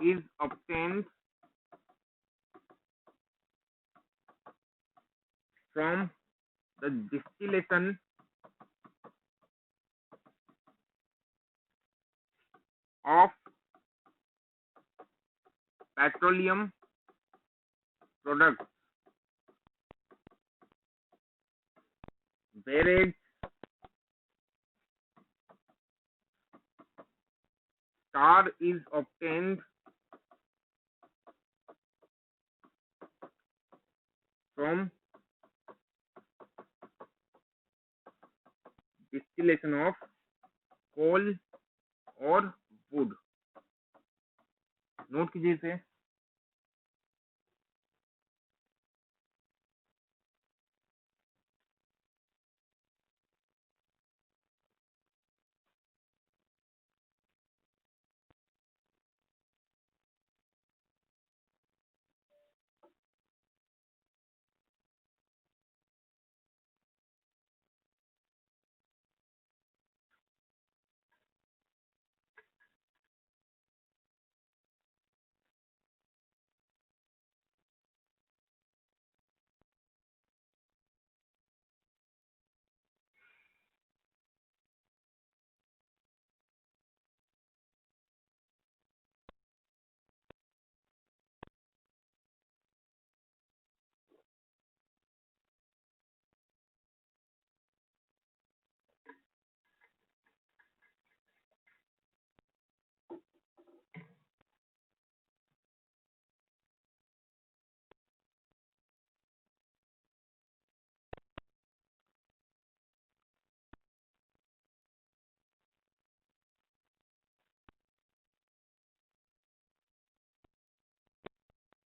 is obtained from the distillation of petroleum products, whereas tar is obtained from distillation of coal और wood। नोट कीजिए इसे।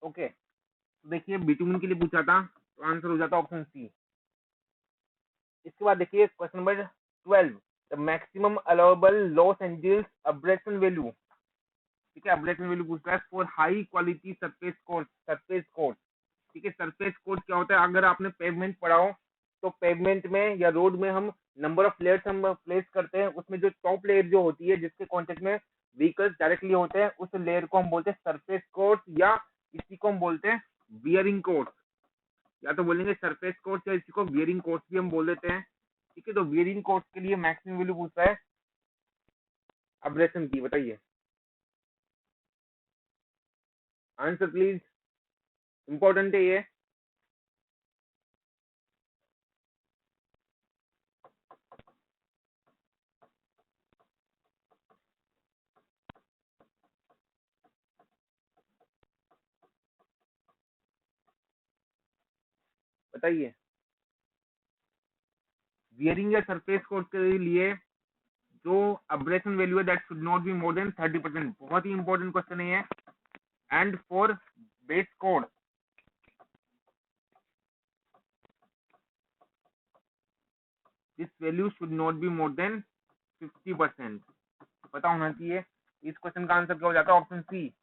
ओके, तो देखिए बिटुमिन के लिए पूछा था तो आंसर हो जाता ऑप्शन सी। इसके बाद देखिए question number 12, the maximum allowable loss Angeles abrasion value. ठीक है, अब्रेशन वैल्यू पूछ रहा है for high quality surface course. Surface course, ठीक है, सरफेस कोर्स क्या होता है? अगर आपने पेवमेंट पढ़ा हो तो पेवमेंट में या रोड में हम नंबर ऑफ लेयर्स हम प्लेस करते हैं, उसमें जो टॉप लेयर जो होती है जिसके कॉन्टेक्ट में व्हीकल्स डायरेक्टली होते हैं उस लेयर को हम बोलते हैं सरफेस कोर्स, या इसी को हम बोलते हैं वियरिंग कोर्स। या तो बोलेंगे सरफेस कोर्स या इसी को वियरिंग कोर्स भी हम बोल देते हैं। ठीक है, तो वियरिंग कोर्स के लिए मैक्सिमम वैल्यू पूछता है अब्रेशन की, बताइए आंसर प्लीज, इंपॉर्टेंट है ये। बताइए, वियरिंग या सरफेस कोर्स के लिए जो अब्रेशन वैल्यू है that should not be more then 30%। बहुत ही इंपॉर्टेंट क्वेश्चन है ये। And for base course, this value should not be more then 50%। पता होना चाहिए। इस क्वेश्चन का आंसर क्या हो जाता है? Option C.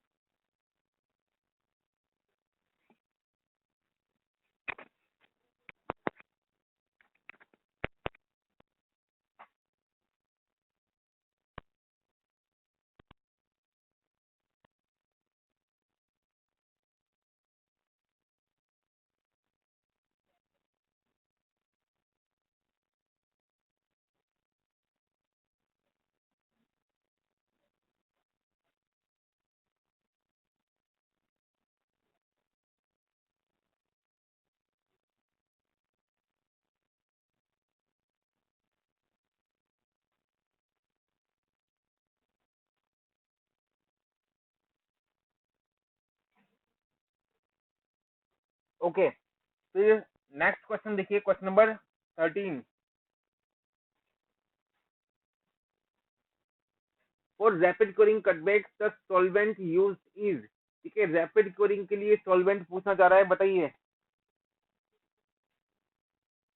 ओके, फिर नेक्स्ट क्वेश्चन देखिए, question number 13। For rapid curing cutback the solvent use is. ठीक है, रैपिड क्योरिंग के लिए सॉल्वेंट पूछा जा रहा है, बताइए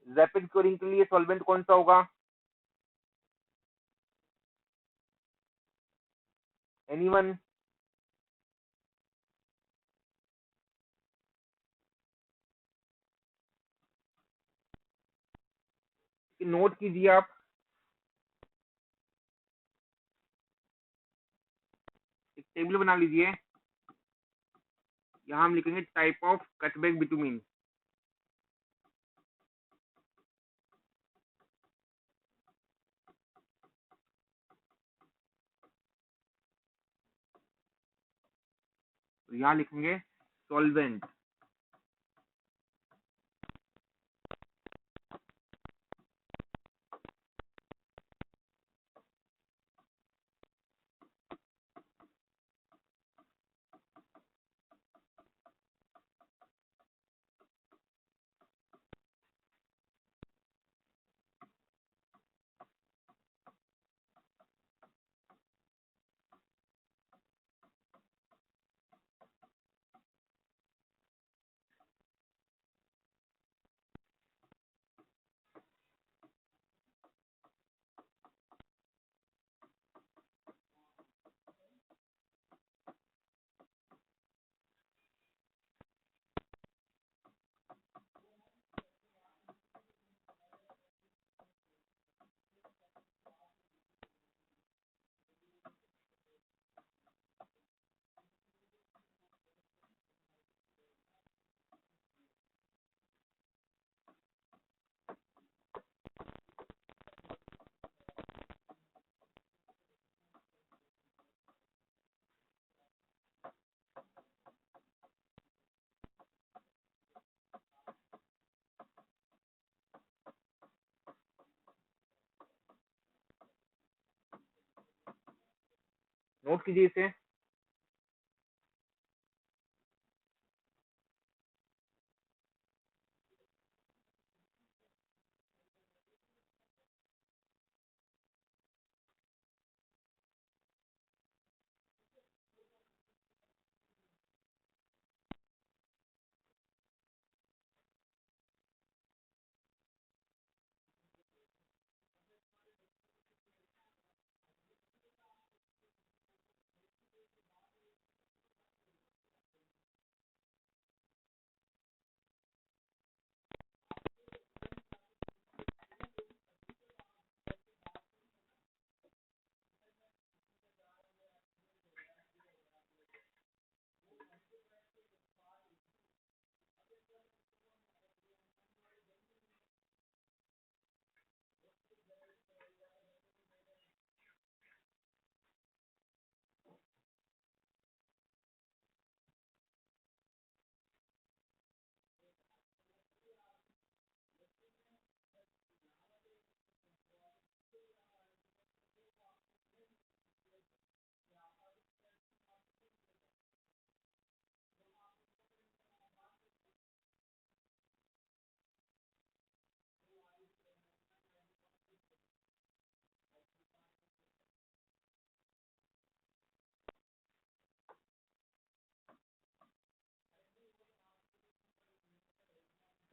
रैपिड क्योरिंग के लिए सॉल्वेंट कौन सा होगा? एनीवन? नोट कीजिए आप, एक टेबल बना लीजिए। यहाँ हम लिखेंगे टाइप ऑफ कटबैक बिटुमिन। यहाँ लिखेंगे सॉल्वेंट। नोट कीजिए इसे।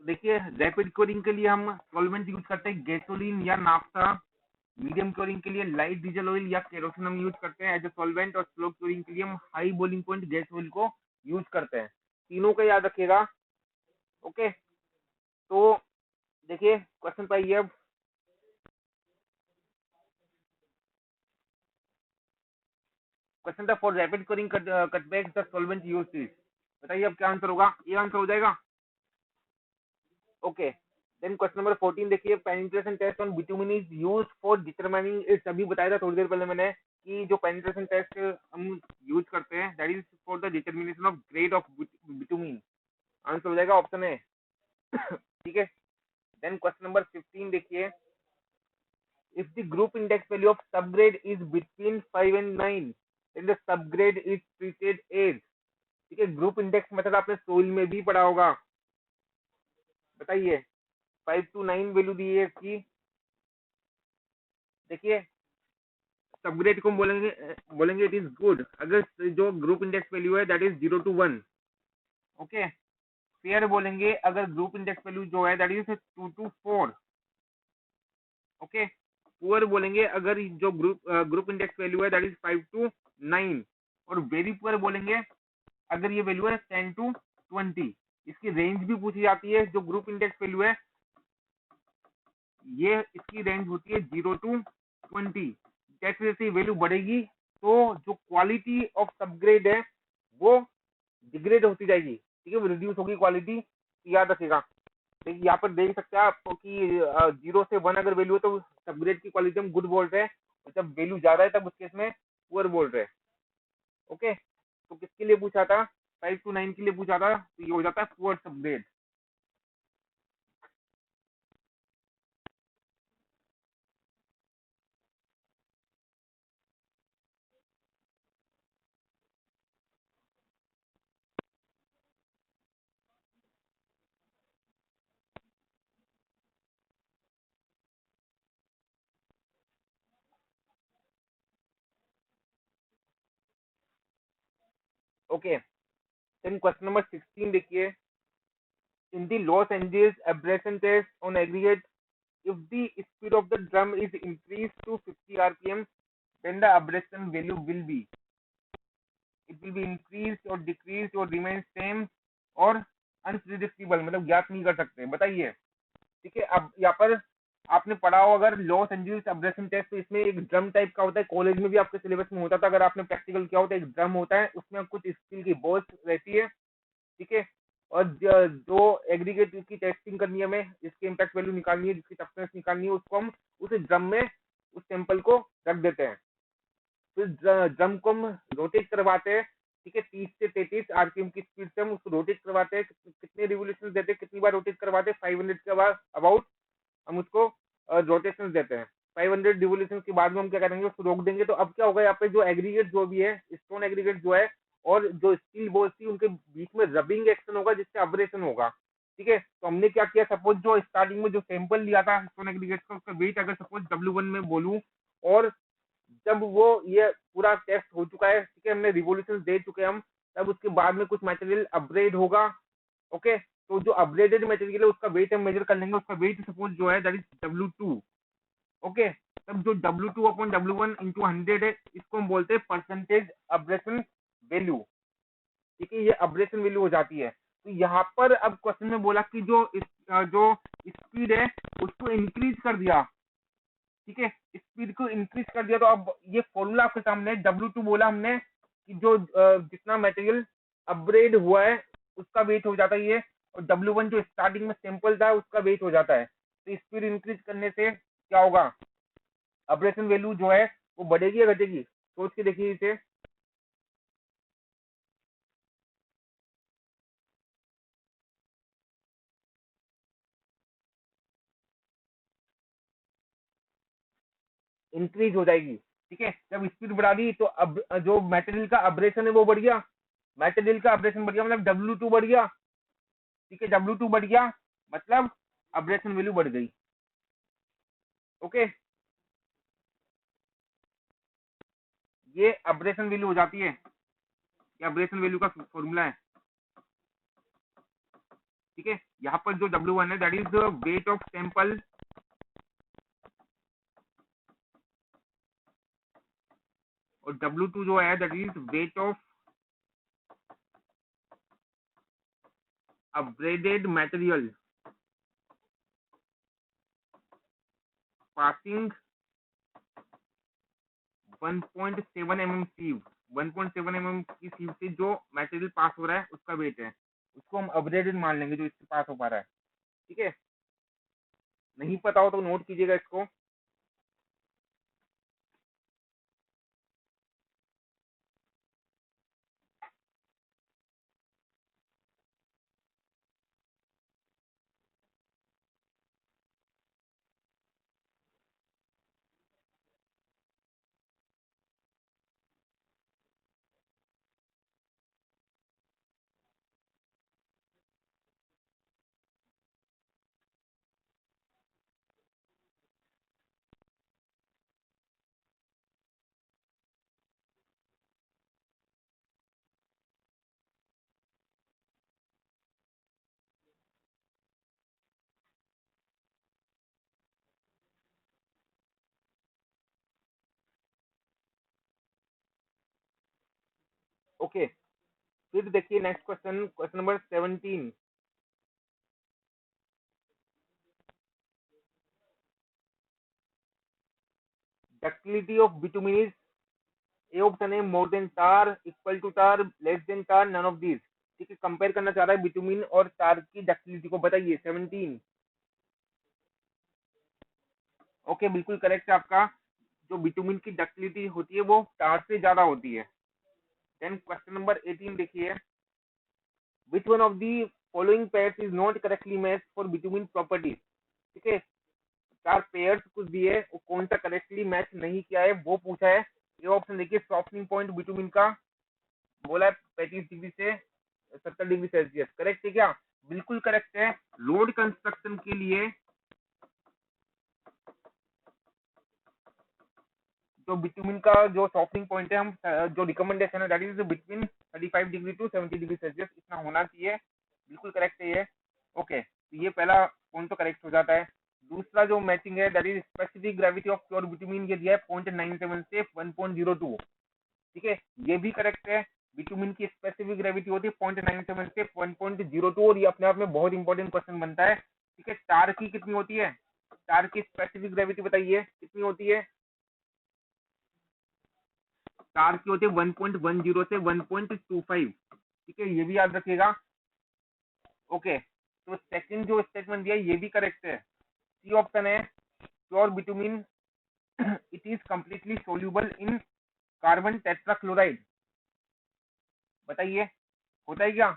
देखिए रैपिड क्योरिंग के लिए हम सॉल्वेंट यूज करते हैं गैसोलीन या नाफ्ता। मीडियम क्योरिंग के लिए लाइट डीजल ऑयल या केरोसिन हम यूज करते हैं एज ए सॉल्वेंट। और स्लो क्योरिंग के लिए हम high boiling point gas oil को यूज करते हैं। तीनों का याद रखिएगा। ओके, तो देखिए क्वेश्चन पाइए अब। क्वेश्चन था for rapid curing cutback the solvent used is. बताइए अब क्या आंसर होगा। ये आंसर हो जाएगा। ओके, देन क्वेश्चन नंबर 14 देखिए penetration test on bitumen is used for determining its. अभी बताया था थोड़ी देर पहले मैंने कि जो पेनिट्रेशन टेस्ट हम यूज करते हैं that is for the determination of grade of bitumen. Answer हो जाएगा ऑप्शन ए। ठीक है, देन क्वेश्चन नंबर 15 देखिए if the group index value of subgrade is between 5 and 9 then the subgrade is treated as। ठीक है, group index method आपने soil में भी पढ़ा होगा। बताइए 5 to 9 वैल्यू दी है इसकी। देखिए सबग्रेड को हम बोलेंगे इट इज गुड अगर जो ग्रुप इंडेक्स वैल्यू है that is 0 to 1। Okay, fair बोलेंगे अगर ग्रुप इंडेक्स वैल्यू जो है that is 2 to 4। Okay, poor बोलेंगे अगर जो ग्रुप इंडेक्स वैल्यू है दैट इज 5 to 9। और वेरी पुअर बोलेंगे अगर ये वैल्यू है 10 to 20। इसकी रेंज भी पूछी जाती है। जो ग्रुप इंडेक्स वैल्यू है ये इसकी रेंज होती है 0 to 20। जैसे जैसे वैल्यू बढ़ेगी तो जो क्वालिटी ऑफ सबग्रेड है वो डिग्रेड होती जाएगी। ठीक है, वो रिड्यूस होगी क्वालिटी। याद रखिएगा। देखिए यहाँ पर देख सकते हैं आपको कि 0 से 1 अगर वैल्यू है तो सबग्रेड की क्वालिटी हम गुड बोल रहे हैं। और जब वैल्यू ज्यादा है तब उस केस में पुअर बोल रहे हैं। ओके, तो किसके लिए पूछा था 5 to 9 के लिए पूछा था तो ये हो जाता है poor subgrade. Okay, then question number 16 देखिए in the Los Angeles abrasion test on aggregate if the speed of the drum is increased to 50 rpm then the abrasion value will be it will be increased or decreased or remain same और unpredictable मतलब ज्ञात नहीं कर सकते। बताइए। ठीक है, अब यहाँ पर आपने पढ़ा हो अगर लॉस एंजल्स अब्रेशन टेस्ट तो इसमें एक ड्रम टाइप का होता है। कॉलेज में भी आपके सिलेबस में होता था। अगर आपने प्रैक्टिकल किया होता है एक ड्रम होता है उसमें कुछ स्टील की बॉल्स रहती है। ठीक है, और जो एग्रीगेट की टेस्टिंग करनी है हमें जिसकी इम्पैक्ट वैल्यू निकालनी है जिसकी टफनेस निकालनी है उसको हम उस ड्रम में उस सैंपल को रख देते हैं। फिर ड्रम को हम रोटेट करवाते हैं। ठीक है, 30 से 33 आरपीएम की स्पीड से हम उसको रोटेट करवाते हैं। कितने रिवोल्यूशन देते हैं कितनी बार रोटेट करवाते हैं 500 के बाद अबाउट हम उसको रोटेशन देते हैं। 500 रिवोल्यूशन के बाद में हम क्या करेंगे उसको रोक देंगे। तो अब क्या होगा यहाँ पे जो एग्रीगेट जो भी है स्टोन एग्रीगेट जो है और जो स्टील बॉल्स थी उनके बीच में रबिंग एक्शन होगा जिससे अब्रेशन होगा। ठीक है, तो हमने क्या किया सपोज जो स्टार्टिंग में जो सैंपल लिया था स्टोन एग्रीगेट का उसका वेट अगर सपोज W1 में बोलूं और जब वो ये पूरा टेस्ट हो चुका है ठीक है हमने रिवोल्यूशन दे चुके हैं हम तब उसके बाद में कुछ मटेरियल अपग्रेड होगा। ओके, तो जो अपग्रेडेड मटेरियल है उसका वेट हम मेजर कर लेंगे। उसका वेट सपोज जो है दैट इज W2। ओके, तब जो W2 अपॉन W1 इंटू 100 है इसको हम बोलते हैं परसेंटेज अब्रेशन वैल्यू। ठीक है, ये अब्रेशन वैल्यू हो जाती है। तो यहाँ पर अब क्वेश्चन में बोला कि जो स्पीड है उसको इंक्रीज कर दिया। ठीक है, स्पीड को इंक्रीज कर दिया तो अब ये फॉर्मूला आपके सामने है। W2 बोला हमने कि जो जितना मटेरियल अपग्रेड हुआ है उसका वेट हो जाता है ये। और W1 जो स्टार्टिंग में सैंपल था उसका वेट हो जाता है। तो स्पीड इंक्रीज करने से क्या होगा अब्रेशन वैल्यू जो है वो बढ़ेगी या घटेगी। सोच के देखिए इसे। इंक्रीज हो जाएगी। ठीक है, जब स्पीड बढ़ा दी तो अब जो मटेरियल का अब्रेशन है वो बढ़ गया। मटेरियल का अब्रेशन बढ़ गया मतलब W2 बढ़ गया। ठीक है, W2 बढ़ गया मतलब अब्रेशन वैल्यू बढ़ गई। ओके, ये अब्रेशन वैल्यू हो जाती है। ये अब्रेशन वैल्यू का फॉर्मूला है। ठीक है, यहाँ पर जो W1 है that is the weight of sample, और W2 जो है that is weight of abraded material passing 1.7 mm sieve, 1.7 mm की sieve से जो मटेरियल पास हो रहा है उसका वेट है, उसको हम अपग्रेडेड मान लेंगे जो इससे पास हो पा रहा है। ठीक है, नहीं पता हो तो नोट कीजिएगा इसको। ओके, फिर देखिए next question, question number 17। Ductility of bitumen is, a option है more than tar, equal to tar, less than tar, none of this. ठीक है, कंपेयर करना चाह रहा है बिटुमिन और टार की डक्टिलिटी को, बताइए 17। ओके, बिल्कुल करेक्ट है आपका, जो बिटुमिन की डक्टिलिटी होती है वो टार से ज्यादा होती है। देन क्वेश्चन नंबर 18 देखिए, which one of the following pairs is not correctly matched for bitumen properties. ठीक है, चार पेयर्स कुछ दिए, वो कौन सा करेक्टली मैच नहीं किया है वो पूछा है। ये ऑप्शन देखिए, सॉफ्टनिंग पॉइंट बिटुमिन का बोला है 35 डिग्री से 70 डिग्री सेल्सियस, करेक्ट है क्या? बिल्कुल करेक्ट है। रोड कंस्ट्रक्शन के लिए जो बिटुमिन का जो सॉफ्टनिंग पॉइंट है, हम जो रिकमेंडेशन है that is between 35 degree to 70 degree Celsius, इतना होना चाहिए। बिल्कुल करेक्ट है ये। ओके, तो ये पहला पॉइंट तो करेक्ट हो जाता है। दूसरा जो मैचिंग है that is specific gravity of pure bitumen, ये दिया है 0.97 से 1.02। ठीक है, ये भी करेक्ट है। बिटुमिन की स्पेसिफिक ग्रेविटी होती है 0.97 से 1.02, और ये अपने आप में बहुत इंपॉर्टेंट क्वेश्चन बनता है। ठीक है, टार की कितनी होती है? टार की स्पेसिफिक ग्रेविटी बताइए कितनी होती है? टार की होती है 1.10 से 1.25। ठीक है, ये भी याद रखिएगा। ओके, तो सेकंड जो स्टेटमेंट दिया है ये भी करेक्ट है। सी ऑप्शन है, pure bitumen it is completely soluble in carbon tetrachloride. बताइए होता है क्या?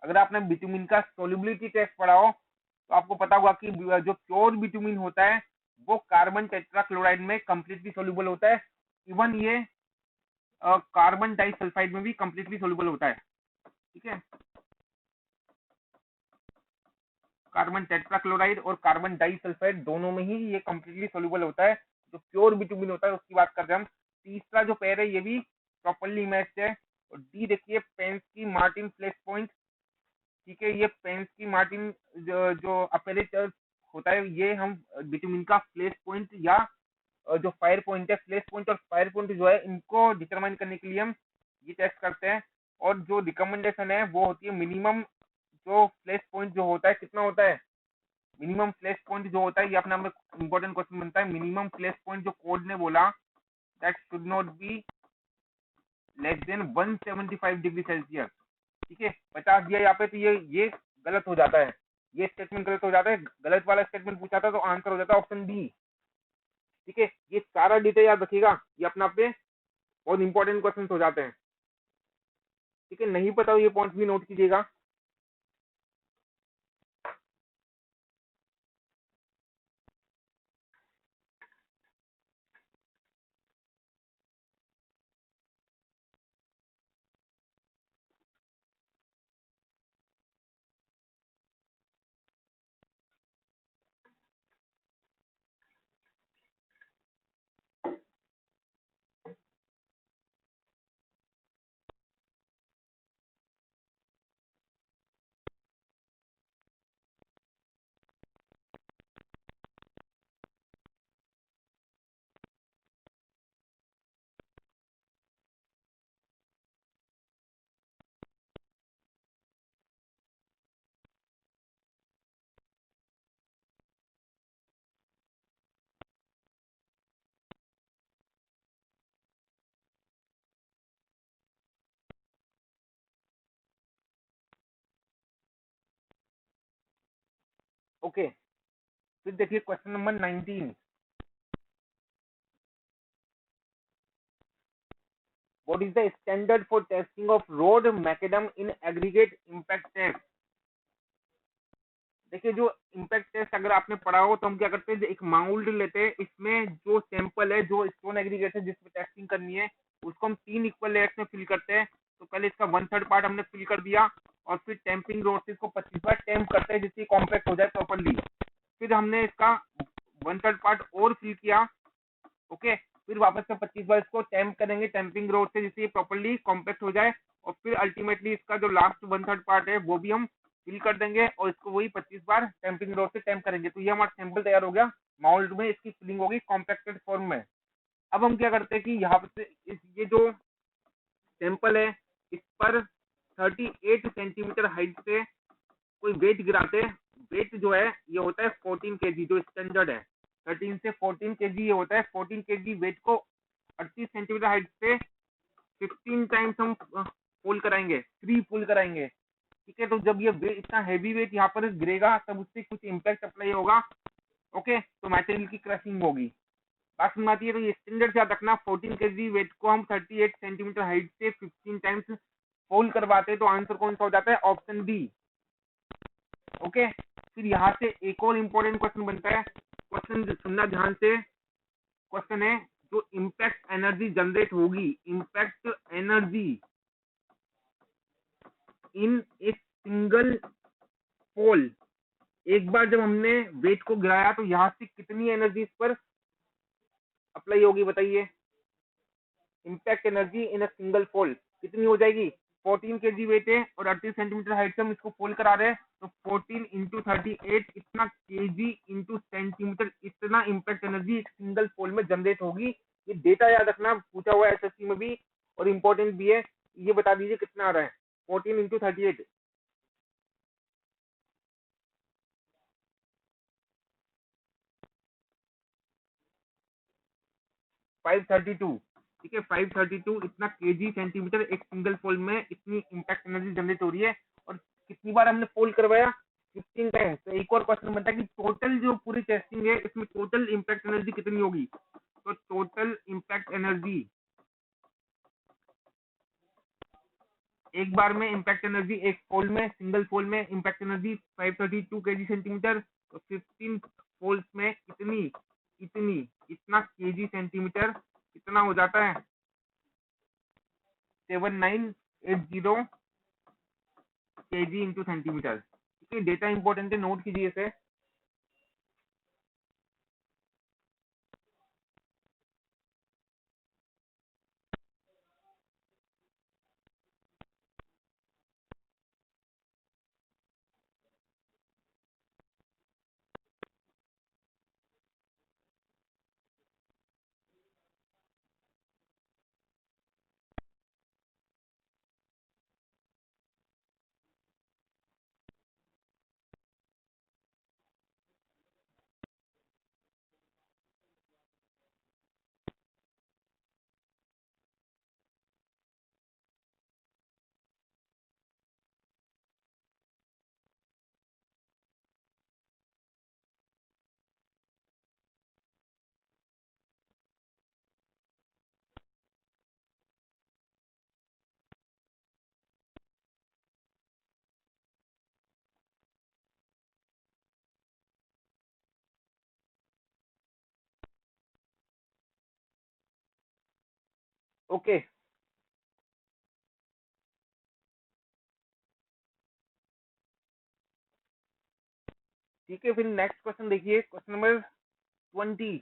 अगर आपने बिटुमिन का सोल्युबिलिटी टेस्ट पढ़ा हो तो आपको पता होगा कि जो प्योर बिटुमिन होता है वो कार्बन टेट्राक्लोराइड में कंप्लीटली सोल्यूबल होता है। इवन ये कार्बन डाइसल्फाइड में भी कंप्लीटली सोल्यूबल होता है। ठीक है, कार्बन टेट्राक्लोराइड और कार्बन डाइसल्फाइड दोनों में ही ये कंप्लीटली सोल्यूबल होता है। जो प्योर बिटुमिन होता है उसकी बात कर रहे हैं हम। तीसरा जो पेयर है ये भी प्रॉपरली मैच्ड है। और डी देखिए, पेंस्की मार्टिन फ्लैश पॉइंट। ठीक है, ये पेंस्की मार्टिन जो अपेरेचर होता है, ये हम बिटुमिन का फ्लैश पॉइंट या जो फायर पॉइंट है, फ्लैश पॉइंट और फायर पॉइंट जो है, इनको डिटरमाइन करने के लिए हम ये टेस्ट करते हैं। और जो रिकमेंडेशन है वो होती है मिनिमम जो फ्लैश पॉइंट जो होता है कितना होता है? मिनिमम फ्लैश पॉइंट जो होता है, ये अपने आप में इंपॉर्टेंट क्वेश्चन बनता है। मिनिमम फ्लैश पॉइंट जो कोड ने बोला that should not be less then 175 degree Celsius. ठीक है, 50 दिया यहाँ पे, तो ये गलत हो जाता है, ये स्टेटमेंट गलत हो जाता है। गलत वाला स्टेटमेंट पूछा था तो आंसर हो जाता है ऑप्शन बी। ठीक है, ये सारा डिटेल याद रखिएगा, ये अपना पे बहुत इंपॉर्टेंट क्वेश्चन हो जाते हैं। ठीक है, नहीं पता ये पॉइंट भी नोट कीजिएगा। ओके, फिर देखिए question number 19, what is the standard for testing of road macadam in aggregate impact test. देखिए जो इम्पैक्ट टेस्ट अगर आपने पढ़ा हो तो हम क्या करते हैं, एक माउल्ड लेते हैं, इसमें जो सैंपल है, जो स्टोन एग्रीगेट है जिसमें टेस्टिंग करनी है, उसको हम 3 इक्वल लेयर्स में फिल करते हैं। तो पहले इसका 1/3 पार्ट हमने फिल कर दिया और फिर टेम्पिंग रोड से इसको 25 बार टेम्प करते हैं जिससे कॉम्पैक्ट हो जाए प्रॉपरली। फिर हमने इसका 1/3 पार्ट और फिल किया, ओके, फिर वापस से 25 बार इसको टेम्प करेंगे टेम्पिंग रोड से जिससे प्रॉपरली कॉम्पैक्ट हो जाए, और फिर अल्टीमेटली इसका जो लास्ट 1/3 पार्ट है वो भी हम फिल कर देंगे और इसको वही 25 बार टेम्पिंग रोड से टेम्प करेंगे। तो ये हमारा सैंपल तैयार हो गया, माउल्ड में इसकी फिलिंग होगी कॉम्पैक्टेड फॉर्म में। अब हम क्या करते हैं कि यहाँ पे ये जो सैंपल है इस पर 38 सेंटीमीटर हाइट से कोई वेट गिराते हैं। वेट जो है ये होता है 14 केजी, जो स्टैंडर्ड है 13 से 14 केजी ये होता है। 14 केजी वेट को 38 सेंटीमीटर हाइट से 15 टाइम्स हम पुल कराएंगे, 3 पुल कराएंगे, ठीक है। तो जब ये इतना हैवी वेट यहाँ पर गिरेगा तब उससे कुछ इम्पैक्ट अप्लाई होगा, ओके, तो मटेरियल की क्रशिंग होगी। बात समझ आती है। तो ये स्टैंडर्ड याद रखना, 14 केजी वेट को हम 38 सेंटीमीटर हाइट से 15 टाइम्स फोल्ड करवाते हैं। तो आंसर कौन सा हो जाता है, ऑप्शन बी, ओके। फिर यहाँ से एक और इम्पोर्टेंट क्वेश्चन बनता है, क्वेश्चन सुनना ध्यान से। क्वेश्चन है जो इम्पैक्ट एनर्जी जनरेट होगी, impact energy in a single pole, एक बार जब हमने वेट को गिराया तो यहाँ से कितनी एनर्जी इस पर अप्लाई होगी बताइए। Impact energy in a single फोल कितनी हो जाएगी। 14 केजी वेट है और 38 सेंटीमीटर हाइट से हम इसको फोल्ड करा रहे हैं, तो 14 इंटू 38 इतना केजी इंटू सेंटीमीटर, इतना इम्पैक्ट एनर्जी एक सिंगल फोल्ड में जनरेट होगी। ये डेटा याद रखना, पूछा हुआ है एसएससी में भी और इम्पोर्टेंट भी है। ये बता दीजिए कितना आ रहा है 14 इंटू 38। 532, ठीक है, 532 इतना केजी सेंटीमीटर एक सिंगल फोल्ड में इतनी इम्पैक्ट एनर्जी जनरेट हो रही है। और कितनी बार हमने फोल्ड करवाया, 15 टाइम्स। तो एक और क्वेश्चन बनता है कि टोटल जो पूरी टेस्टिंग है इसमें टोटल इम्पैक्ट एनर्जी कितनी होगी। तो टोटल इम्पैक्ट एनर्जी एक बार में, इम्पैक्ट एनर्जी एक फोल्ड में, सिंगल फोल्ड में इम्पैक्ट एनर्जी 532 केजी सेंटीमीटर, तो 15 फोल्ड में कितनी, इतनी, इतना केजी सेंटीमीटर कितना हो जाता है, 7980 केजी इंटू सेंटीमीटर, ठीक है। डेटा इंपॉर्टेंट है, नोट कीजिए इसे। ओके, ठीक है। फिर नेक्स्ट क्वेश्चन देखिए, question number 20।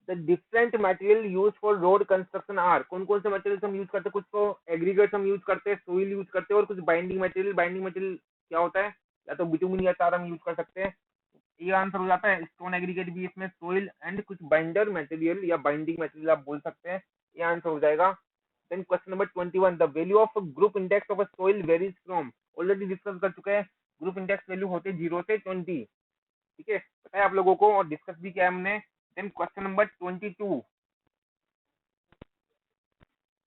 The different material use for road construction are, कौन कौन से मटेरियल हम यूज करते हैं। कुछ को एग्रीगेट हम यूज करते हैं, सोइल यूज करते हैं, और कुछ बाइंडिंग मटेरियल। बाइंडिंग मटेरियल क्या होता है, या तो बिटुमिन या तार हम यूज कर सकते हैं। ये आंसर हो जाता है। स्टोन एग्रीगेट भी इसमें सोइल एंड कुछ बाइंडर मटेरियल या बाइंडिंग मटेरियल आप बोल सकते हैं, ये आंसर हो जाएगा। Then question number 21, the value of group index of a soil varies from, already discuss कर चुके हैं। ग्रुप इंडेक्स वैल्यू होते 0 से 20, ठीक है, पता है आप लोगों को और डिस्कस भी किया है हमने। Then question number 22,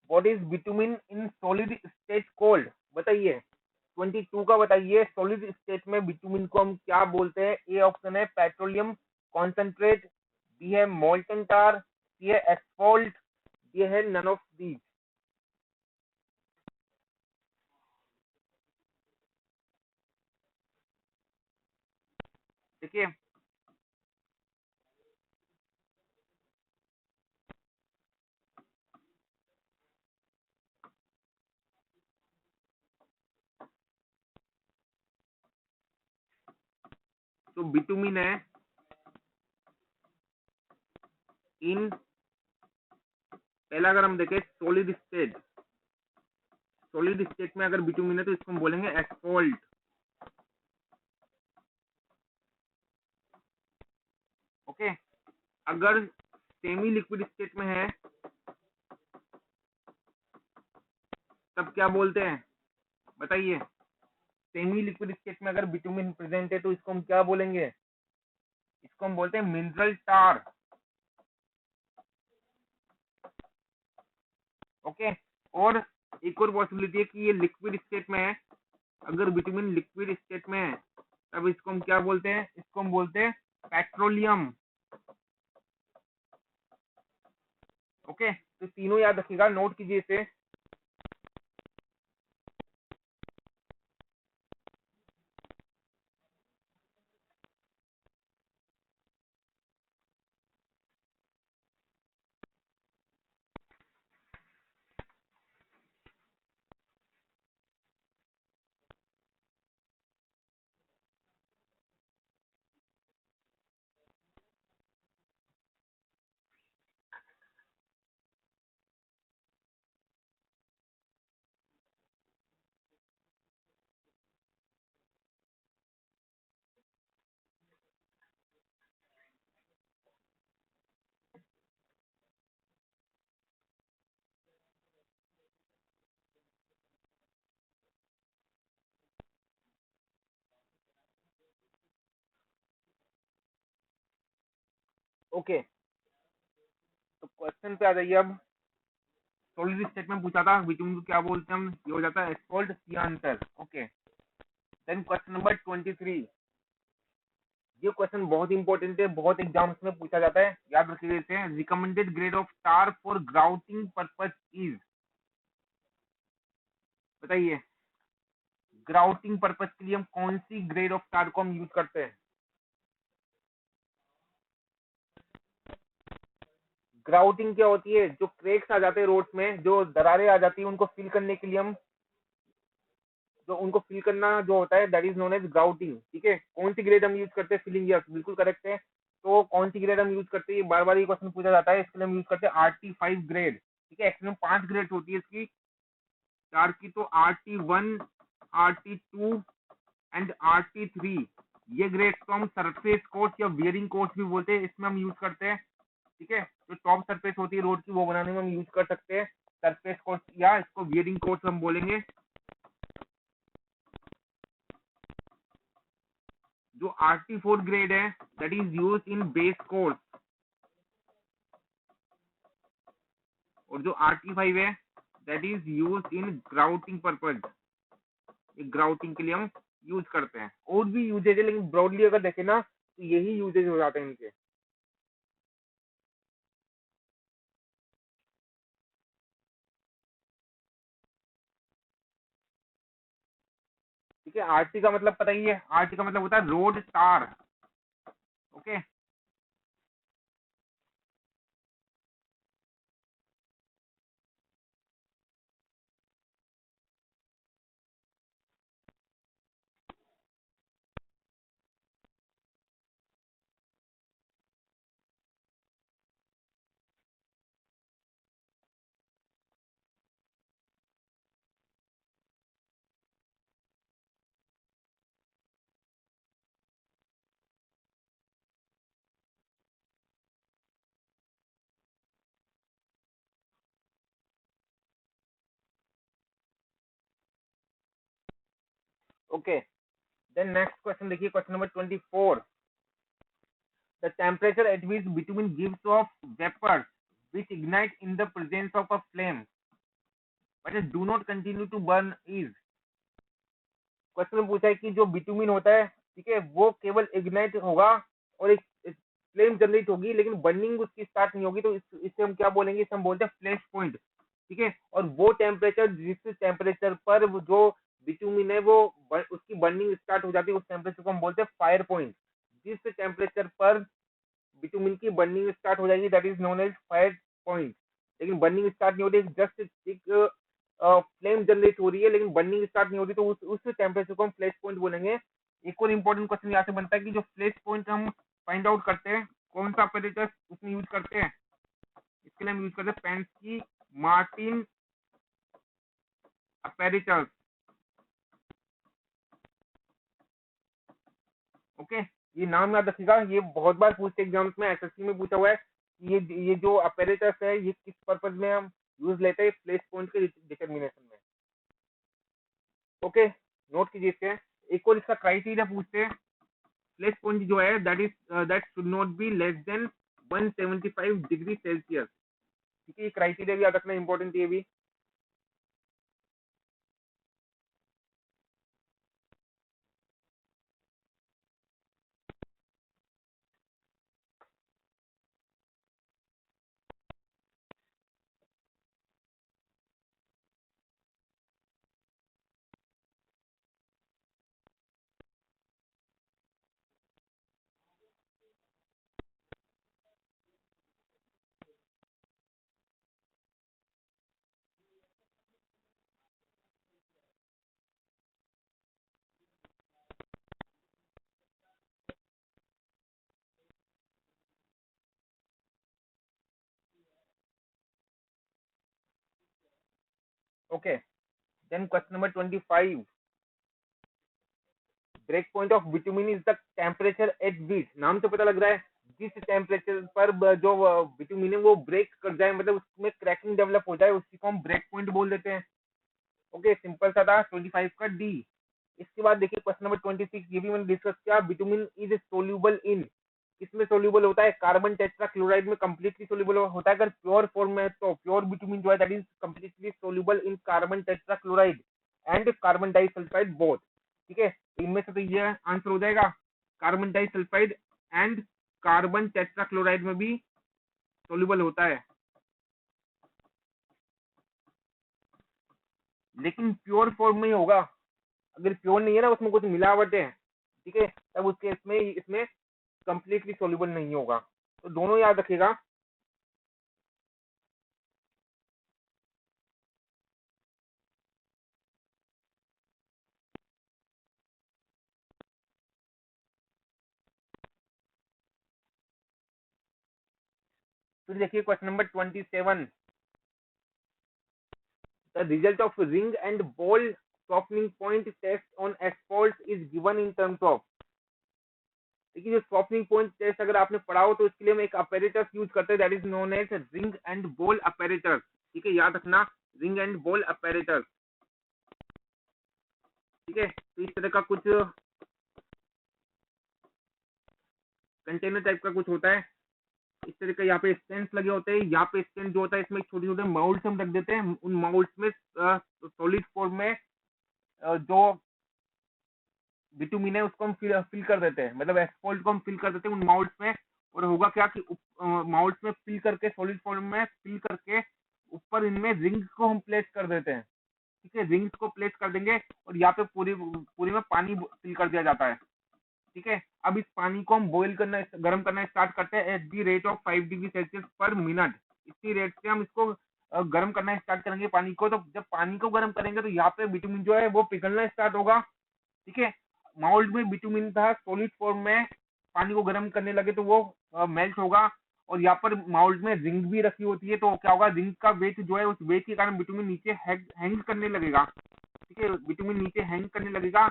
what is bitumen in solid state called? बताइए 22 का बताइए, सॉलिड स्टेट में बिटुमिन को हम क्या बोलते हैं? ए ऑप्शन है पेट्रोलियम कॉन्सेंट्रेट, बी है मोल्टन टार, सी है एस्फॉल्ट, डी है नन ऑफ दीज। देखिए तो बिटुमिन है इन, पहला अगर हम देखें सॉलिड स्टेट, सॉलिड स्टेट में अगर बिटुमिन है तो इसको हम बोलेंगे एस्फॉल्ट। ओके, अगर सेमी लिक्विड स्टेट में है तब क्या बोलते हैं? बताइए, सेमी लिक्विड स्टेट में अगर बिटुमिन प्रेजेंट है तो इसको हम क्या बोलेंगे? इसको हम बोलते हैं मिनरल टार। ओके, और एक और पॉसिबिलिटी है कि ये लिक्विड स्टेट में है, अगर बिटुमिन लिक्विड स्टेट में है तब इसको हम क्या बोलते हैं? इसको हम बोलते हैं पेट्रोलियम। ओके, तो तीनों याद रखिएगा, नोट कीजिए इसे। ओके, तो क्वेश्चन पे आ जाइए अब। सॉलिड स्टेट में पूछा था बिटुमिन को क्या बोलते हैं हम, ये हो जाता है asphalt, C answer. Okay, then question number 23। ये क्वेश्चन बहुत इंपॉर्टेंट है, बहुत एग्जाम्स में पूछा जाता है, याद रखिए इसे। Recommended grade of tar for grouting purpose is, बताइए ग्राउटिंग पर्पस के लिए हम कौन सी ग्रेड ऑफ टार को हम यूज करते हैं? ग्राउटिंग क्या होती है? जो क्रेक्स आ जाते हैं रोड्स में, जो दरारें आ जाती है, उनको फिल करने के लिए हम, जो उनको फिल करना जो होता है that is known as grouting. ठीक है, कौन सी ग्रेड हम यूज करते हैं? फिलिंग, यस बिल्कुल करेक्ट है। तो कौन सी ग्रेड हम यूज करते हैं, बार बार ये क्वेश्चन पूछा जाता है, इसके लिए हम यूज करते हैं RT5 ग्रेड। ठीक है, एक्चुअली 5 ग्रेड होती है इसकी टार की, तो RT1, RT2 एंड RT3, ये ग्रेड को हम सरफेस कोर्स या वियरिंग कोर्स भी बोलते हैं, इसमें हम यूज करते हैं। ठीक है, जो टॉप सरफेस होती है रोड की वो बनाने में हम यूज कर सकते हैं सरफेस कोर्स, या इसको वियरिंग कोर्स हम बोलेंगे। जो RT4 ग्रेड है that is use in base course, और जो RT5 है that is use in grouting purpose, grouting के लिए हम यूज करते हैं। और भी यूजेज है लेकिन ब्रॉडली अगर देखें ना तो यही यूजेज हो जाते हैं इनके। ठीक है, RT का मतलब पता ही है, RT का मतलब होता है road tar. Okay, okay, then next question देखिए, question number 24। The temperature at which bitumen gives off vapours which ignite in the presence of a flame, but do not continue to burn is, question में पूछा है कि जो bitumen होता है, ठीक है, वो केवल इग्नाइट होगा और एक फ्लेम जनरेट होगी, लेकिन बर्निंग उसकी स्टार्ट नहीं होगी, तो इससे हम क्या बोलेंगे, इसे हम बोलते हैं फ्लैश पॉइंट, ठीक है। और वो टेम्परेचर, जिस टेम्परेचर पर जो बिटुमिन है वो उसकी बर्निंग स्टार्ट हो जाती है, उस टेम्परेचर को हम बोलते हैं फायर पॉइंट। जिस टेम्परेचर पर बिटुमिन की बर्निंग स्टार्ट हो जाएगी, that is known as fire point. लेकिन बर्निंग स्टार्ट नहीं हो रही, जस्ट एक फ्लेम जनरेट हो रही है, लेकिन बर्निंग स्टार्ट नहीं हो रही, तो उस टेम्परेचर को हम फ्लैश पॉइंट बोलेंगे। एक और इंपॉर्टेंट क्वेश्चन यहाँ से बनता है कि जो फ्लैश पॉइंट हम फाइंड आउट करते हैं, कौन सा अपैरेटस उसमें यूज करते हैं, इसके लिए हम यूज करते हैं पेंस्की मार्टिन अपैरेटस। ओके, ये नाम याद रखिएगा, ये बहुत बार पूछते एग्जाम्स में, एसएससी में पूछा हुआ है कि ये जो अपैरेटस है ये किस पर्पज में हम यूज लेते हैं फ्लैश पॉइंट के डिटर्मिनेशन में। ओके, नोट कीजिए इसके। एक और इसका क्राइटेरिया पूछते हैं, फ्लैश पॉइंट जो है that should not be less then 175 degree Celsius, ठीक है। ये क्राइटेरिया भी याद रखना इंपॉर्टेंट है ये भी। Okay, then question number 25, break point of bitumen is the temperature at which, नाम से पता लग रहा है जिस टेम्परेचर पर जो बिटुमिन है वो ब्रेक कर जाए, मतलब उसमें क्रैकिंग डेवलप हो जाए, उसी को हम ब्रेक पॉइंट बोल देते हैं। ओके, सिंपल सा था 25 का डी। इसके बाद देखिए क्वेश्चन नंबर 26, ये भी मैंने डिस्कस किया, बिटुमिन इज सोल्यूबल इन, किसमें सोल्यूबल होता है, कार्बन टेट्राक्लोराइड में कंप्लीटली सोल्यूबल होता है। अगर प्योर फॉर्म में है तो प्योर बिटुमिन जो है that is completely soluble in carbon tetrachloride and carbon disulphide both, ठीक है। इनमें से तो ये आंसर हो जाएगा, carbon disulphide and carbon tetrachloride में भी सोल्यूबल होता है, लेकिन प्योर फॉर्म में ही होगा। अगर प्योर नहीं है ना, उसमें कुछ मिलावट है, ठीक है, तब उसके इसमें इसमें कंप्लीटली सोल्यूबल नहीं होगा। तो दोनों याद रखिएगा। फिर देखिए question number 27, the result of ring and ball softening point test on asphalt is given in terms of, देखिए जो सॉफ्टनिंग पॉइंट टेस्ट अगर आपने पढ़ा हो तो इसके लिए हम एक अपैरेटस यूज करते हैं, that is known as ring and ball apparatus, ठीक है, याद रखना, रिंग एंड बॉल अपैरेटस, ठीक है। तो इस तरह का कुछ कंटेनर टाइप का कुछ होता है, इस तरह का यहाँ पे स्टैंड लगे होते हैं, यहाँ पे स्टैंड जो होता है इसमें छोटे छोटे माउल्ट हम रख देते हैं, उन माउल्ट में सॉलिड फॉर्म में जो बिटुमिन है उसको हम फिल कर देते हैं, मतलब एस्फॉल्ट को हम फिल कर देते हैं उन माउल्ट में। और होगा क्या कि माउल्ट में फिल करके, सॉलिड फॉर्म में फिल करके ऊपर इनमें रिंग्स को हम प्लेस कर देते हैं, ठीक है, रिंग्स को प्लेस कर देंगे और यहाँ पे पूरी पूरी में पानी फिल कर दिया जाता है, ठीक है। अब इस पानी को हम बॉईल करना, गर्म करना स्टार्ट करते हैं at the rate of 5 degree Celsius पर मिनट, इतनी रेट से हम इसको गर्म करना स्टार्ट करेंगे पानी को। तो जब पानी को गर्म करेंगे तो यहाँ पे बिटुमिन जो है वो पिघलना स्टार्ट होगा, ठीक है। माउल्ट में बिटुमिन था सॉलिड फॉर्म में, पानी को गर्म करने लगे तो वो मेल्ट होगा, और यहाँ पर माउल्ट में रिंग भी रखी होती है, तो क्या होगा, रिंग का वेट जो है उस वेट के कारण बिटुमिन नीचे हैंग करने लगेगा, ठीक है, बिटुमिन नीचे हैंग करने लगेगा,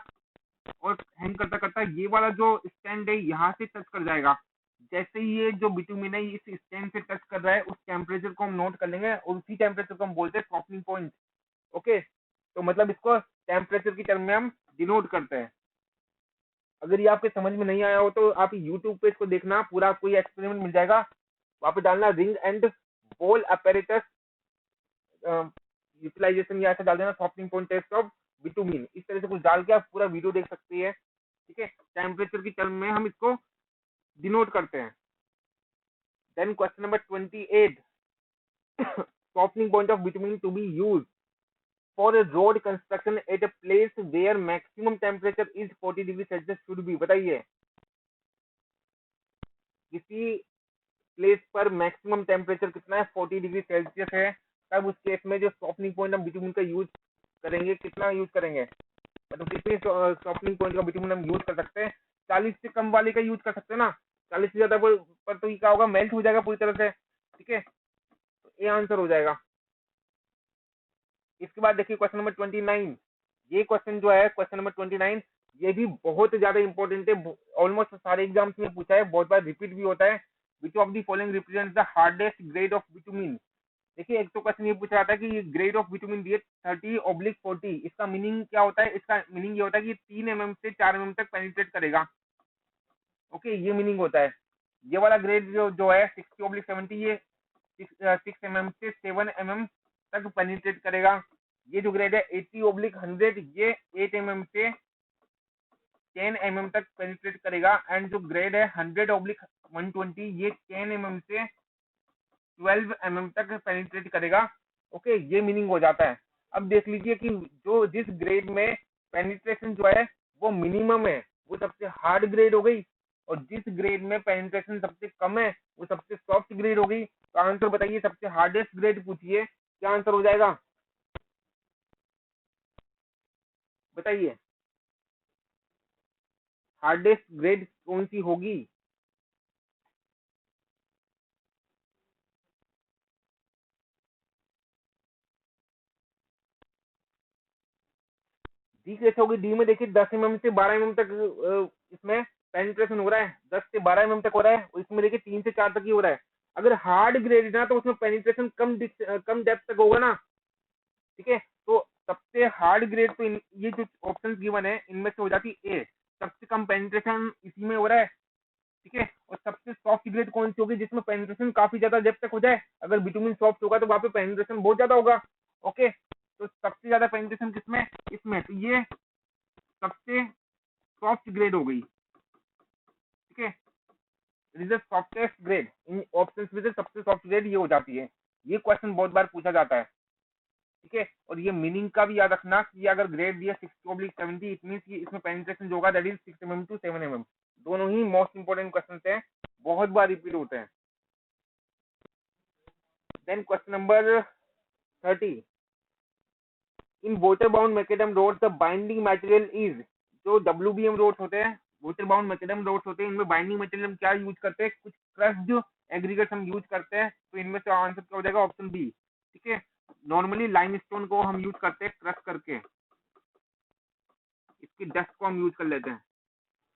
और हैंग करता करता ये वाला जो स्टैंड है यहाँ से टच कर जाएगा। जैसे ही ये जो बिटुमिन है इस स्टैंड से टच कर रहा है, उस टेम्परेचर को हम नोट कर लेंगे और उसी टेम्परेचर को हम बोलते हैं सॉफ्टनिंग पॉइंट। ओके, तो मतलब इसको टेम्परेचर की टर्म में हम डिनोट करते हैं। अगर ये आपके समझ में नहीं आया हो तो आप यूट्यूब पे इसको देखना, पूरा आपको ये एक्सपेरिमेंट मिल जाएगा, वहां पे डालना ring and ball apparatus utilization या ऐसा डाल देना softening point test of bitumen, इस तरह से कुछ डाल के आप पूरा वीडियो देख सकते हैं। ठीक है, टेम्परेचर की टर्म में हम इसको डिनोट करते हैं। Then question number 28, softening point of bitumen to be used for a road construction at a place where maximum temperature is 40 degree Celsius should be। बताइए, किसी प्लेस पर मैक्सिमम टेम्परेचर कितना है, 40 डिग्री सेल्सियस है, तब उस केस में जो सॉफ्टनिंग पॉइंट हम बिटुमिन का यूज करेंगे, कितना यूज करेंगे, मतलब कितनी सॉफ्टनिंग पॉइंट का बिटुमिन हम यूज कर सकते हैं। 40 से कम वाले का यूज कर सकते हैं ना, 40 से ज्यादा पर तो ये क्या होगा, मेल्ट हो जाएगा पूरी तरह से। ठीक है, तो ये आंसर हो जाएगा। इसके बाद देखिए क्वेश्चन नंबर 29, ये क्वेश्चन जो है क्वेश्चन नंबर 29, ये भी बहुत ज्यादा इंपॉर्टेंट है, ऑलमोस्ट सारे एग्जाम्स में पूछा है, बहुत बार रिपीट भी होता है। विच of the following represent the hardest grade of bitumen. देखिए, एक तो क्वेश्चन ये पूछ रहा था कि ये ग्रेड ऑफ बिटुमिन दिए 30/40, इसका मीनिंग क्या होता है, इसका मीनिंग ये होता है कि 3 mm से 4 mm तक पेनिट्रेट करेगा। ओके, ये मीनिंग होता है। ये वाला ग्रेड जो है 60/70, ये 6 mm से 7 mm तक पेनिट्रेट करेगा। ये जो ग्रेड है 80/100, ये 8 mm से 10 mm तक पेनिट्रेट करेगा। एंड जो ग्रेड है 100/120, ये 10 mm से 12 mm तक पेनिट्रेट करेगा। ओके, ये मीनिंग हो जाता है। अब देख लीजिए कि जो जिस ग्रेड में पेनिट्रेशन जो है वो मिनिमम है, वो सबसे हार्ड ग्रेड हो गई, और जिस ग्रेड में पेनिट्रेशन सबसे कम है वो सबसे सॉफ्ट ग्रेड हो गई। तो आंसर बताइए, सबसे हार्डेस्ट ग्रेड पूछिए, क्या आंसर हो जाएगा, बताइए हार्डेस्ट ग्रेड कौन सी होगी। डी कैसे होगी, डी में देखिए 10 mm से 12 mm तक इसमें पेनिट्रेशन हो रहा है, 10 से 12 mm तक हो रहा है, और इसमें देखिए 3 से 4 तक ही हो रहा है। अगर हार्ड ग्रेड ना तो उसमें पेनिट्रेशन कम डेप्थ तक होगा ना। ठीक है, तो सबसे हार्ड ग्रेड तो ये जो ऑप्शन गिवन है इनमें से हो जाती ए, सबसे कम पेनिट्रेशन इसी में हो रहा है। ठीक है, और सबसे सॉफ्ट ग्रेड कौन सी होगी, जिसमें पेनिट्रेशन काफी ज्यादा डेप्थ तक हो जाए। अगर बिटुमिन सॉफ्ट होगा तो वहां पे पेनिट्रेशन बहुत ज्यादा होगा। ओके, तो सबसे ज्यादा पेनिट्रेशन किसमें, इसमें, तो ये सबसे सॉफ्ट ग्रेड हो गई। ठीक है, it is the softest grade in options में से सबसे सॉफ्ट ग्रेड ये हो जाती है। ये क्वेश्चन बहुत बार पूछा जाता है। ठीक है, और ये मीनिंग का भी याद रखना कि अगर ग्रेड दिया 60/70, इट मींस कि इसमें पेनिट्रेशन जो होगा that is 6 mm to 7 mm। दोनों ही मोस्ट इंपोर्टेंट क्वेश्चन हैं, बहुत बार रिपीट होते हैं। Then question number 30, in water bound macadam roads the binding material is. जो WBM रोड्स होते हैं, वाटर बाउंड मैकेडम रोड्स होते हैं, इनमें बाइंडिंग मटेरियल हम क्या यूज करते हैं, कुछ क्रश्ड एग्रीगेट्स हम यूज करते हैं। तो इनमें से आंसर क्या हो जाएगा, ऑप्शन बी। ठीक है, नॉर्मली लाइमस्टोन को हम यूज करते हैं क्रश करके, इसकी डस्ट को हम यूज कर लेते हैं।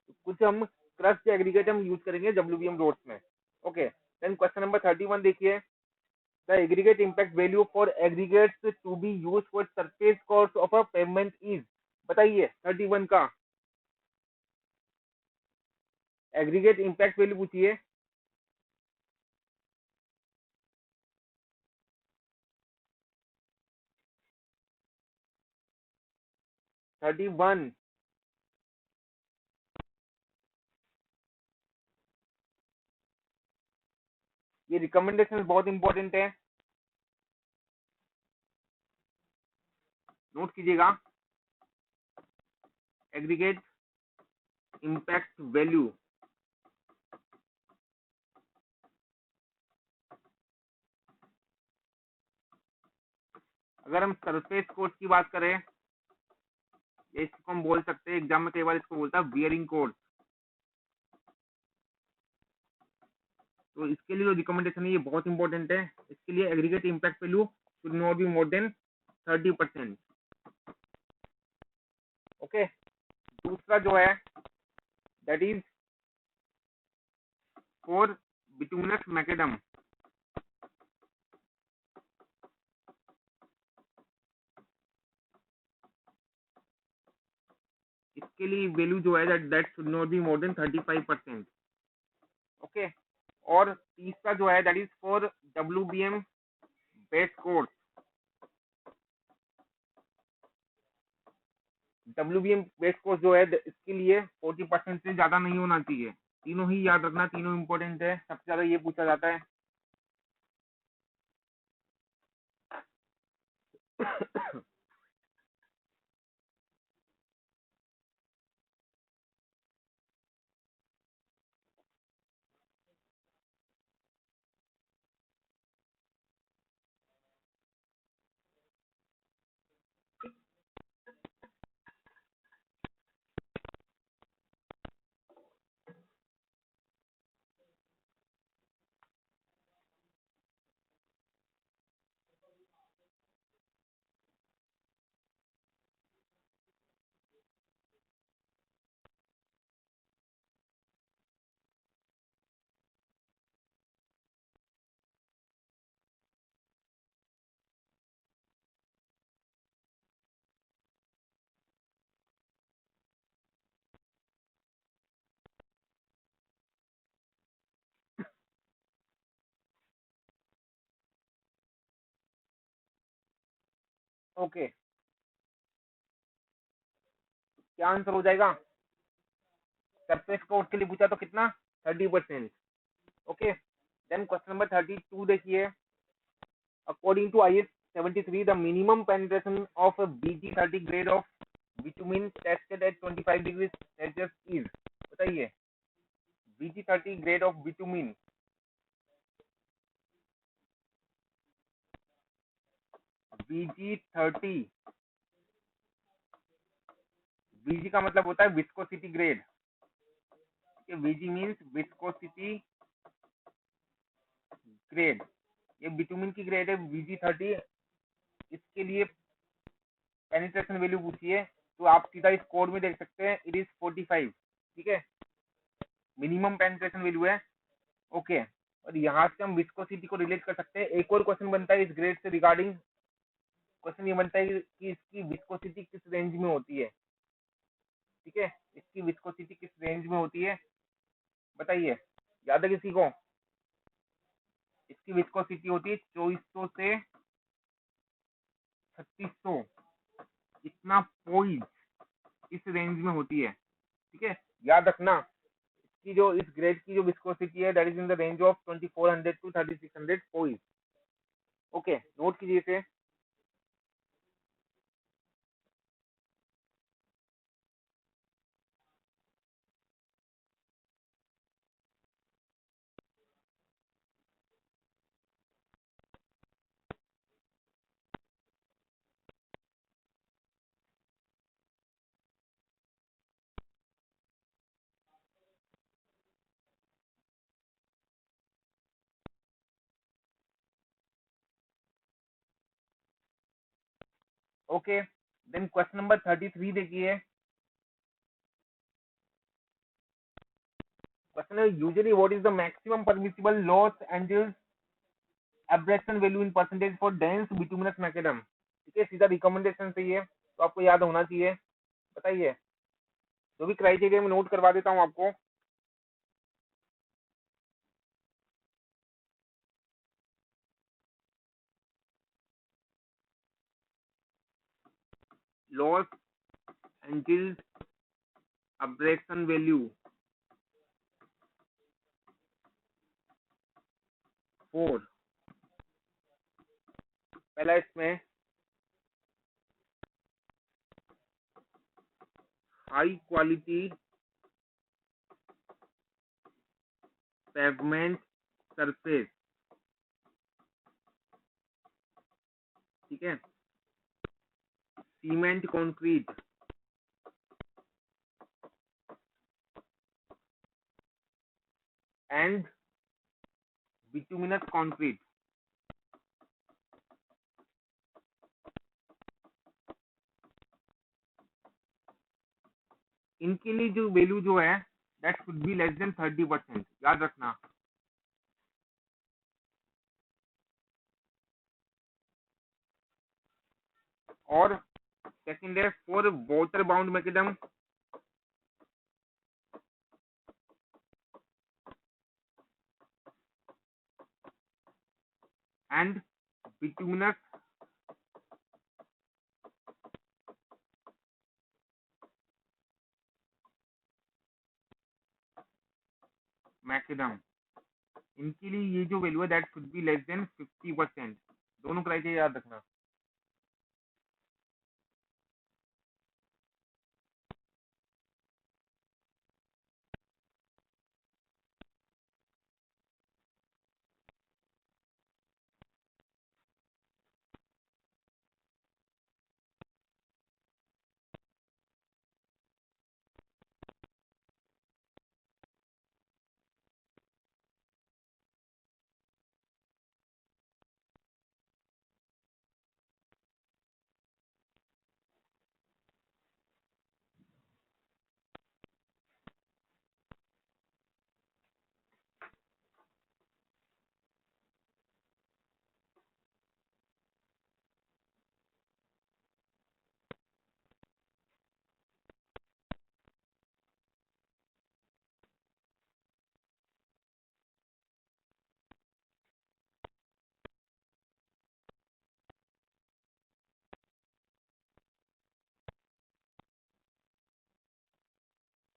तो कुछ हम क्रश्ड एग्रीगेट हम यूज करेंगे WBM रोड्स में। ओके, देन क्वेश्चन नंबर 31 देखिए, the aggregate impact value for aggregates to be used for surface course of a pavement is। बताइए 31 का एग्रीगेट इम्पैक्ट वैल्यू पूछिए। 31, ये रिकमेंडेशन बहुत इंपॉर्टेंट है, नोट कीजिएगा। एग्रीगेट इम्पैक्ट वैल्यू, अगर हम सरफेस कोर्स की बात करें, इसको हम बोल सकते हैं, एग्जाम में कई बार इसको बोलता है बियरिंग कोर्स। तो इसके लिए जो रिकमेंडेशन है ये बहुत इंपॉर्टेंट है। इसके लिए aggregate impact value should not be more then 30%। Okay, दूसरा जो है that is for bituminous macadam. इसके लिए वैल्यू जो है that should not be more then 35%। Okay, और तीसरा जो है that is for WBM base course. WBM base course जो है इसके लिए 40% से ज्यादा नहीं होना चाहिए। तीनों ही याद रखना, तीनों इंपॉर्टेंट है, सबसे ज्यादा ये पूछा जाता है। ओके, क्या आंसर हो जाएगा? सरफेस कोट के लिए पूछा तो कितना? 30%। ओके, देन क्वेश्चन नंबर 32 देखिए। According to IS 73, the minimum penetration of BG30 grade of bitumen tested at 25 degrees Celsius is, बताइए। BG30 grade of bitumen, BG30, BG का मतलब होता है viscosity grade. VG means viscosity grade, ये bitumen की grade है VG30। इसके लिए पेनिट्रेशन वैल्यू पूछिए तो आप सीधा इस कोड में देख सकते हैं, इट इज 45। ठीक है, मिनिमम पेनिट्रेशन वैल्यू है। ओके, और यहाँ से हम विस्कोसिटी को रिलेट कर सकते हैं। एक और क्वेश्चन बनता है इस ग्रेड से रिगार्डिंग, क्वेश्चन ये बनता है कि इसकी विस्कोसिटी किस रेंज में होती है। ठीक है, इसकी विस्कोसिटी किस रेंज में होती है, बताइए, याद है किसी को? इसकी विस्कोसिटी होती है 2400 से 3600, इतना पोइज इस रेंज में होती है। ठीक है, याद रखना, इसकी जो इस ग्रेड की जो विस्कोसिटी है that is in the range of 2400 to 3600 poise. Okay, note कीजिए इसे। ओके, देन क्वेश्चन नंबर 33 देखिए। क्वेश्चन है usually what is the maximum permissible Los Angeles abrasion value in percentage for dense bituminous macadam. ठीक है, सीधा recommendation से ही है तो आपको याद होना चाहिए, बताइए। जो भी क्राइटेरिया में नोट करवा देता हूँ आपको। Los Angeles abrasion value for, पहला इसमें हाई क्वालिटी पेवमेंट सरफेस। ठीक है, cement concrete and bituminous concrete, इनके लिए जो वैल्यू जो है that should be less than 30%, याद रखना। और सेकंड है for water bound macadam and bituminous macadam, इनके लिए ये जो वैल्यू है that should be less than 50%। दोनों क्राइटेरिया याद रखना।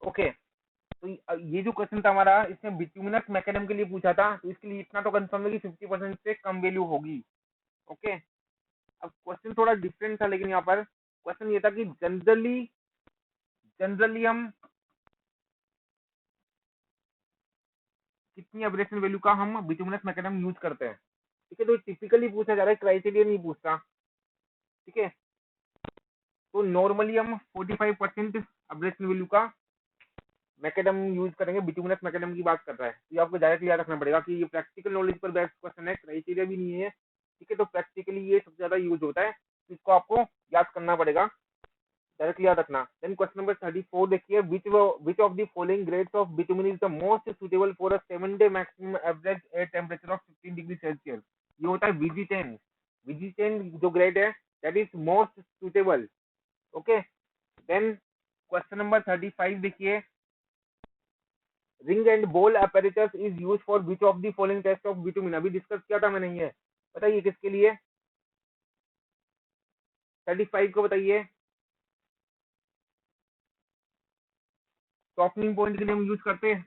ओके, तो ये जो क्वेश्चन था हमारा, इसमें बिटुमिनस मैकेडम के लिए पूछा था, तो इसके लिए इतना तो कंफर्म है कि 50% से कम वैल्यू होगी। ओके, अब क्वेश्चन थोड़ा डिफरेंट था, लेकिन यहाँ पर क्वेश्चन ये था कि जनरली हम कितनी एब्रेशन वैल्यू का हम बिटुमिनस मैकेडम यूज करते हैं। ठीक है, तो टिपिकली पूछा जा रहा है, क्राइटेरिया नहीं पूछता। ठीक है, तो नॉर्मली हम 45% एब्रेशन वैल्यू का मैकेडम यूज करेंगे। बिटुमिनस मैकेडम की बात कर रहा है, तो ये आपको डायरेक्ट याद रखना पड़ेगा कि ये प्रैक्टिकल नॉलेज पर बेस्ड क्वेश्चन है, क्राइटेरिया भी नहीं है। ठीक है, तो प्रैक्टिकली ये सबसे ज्यादा यूज होता है, इसको आपको याद करना पड़ेगा, डायरेक्टली याद रखना। देन क्वेश्चन नंबर 34 देखिए, which of the following grades of bitumen is the most suitable for a 7-day maximum average air temperature of 15 degree Celsius. ये होता है VG10। VG10 जो ग्रेड है that is most suitable. Okay, then question number 35 देखिए, ring and ball apparatus is use for which of the following test of bitumen. अभी discuss किया था मैंने, ये बताइए किसके लिए, 35 को बताइए। सॉफ्टनिंग पॉइंट के लिए हम यूज करते हैं।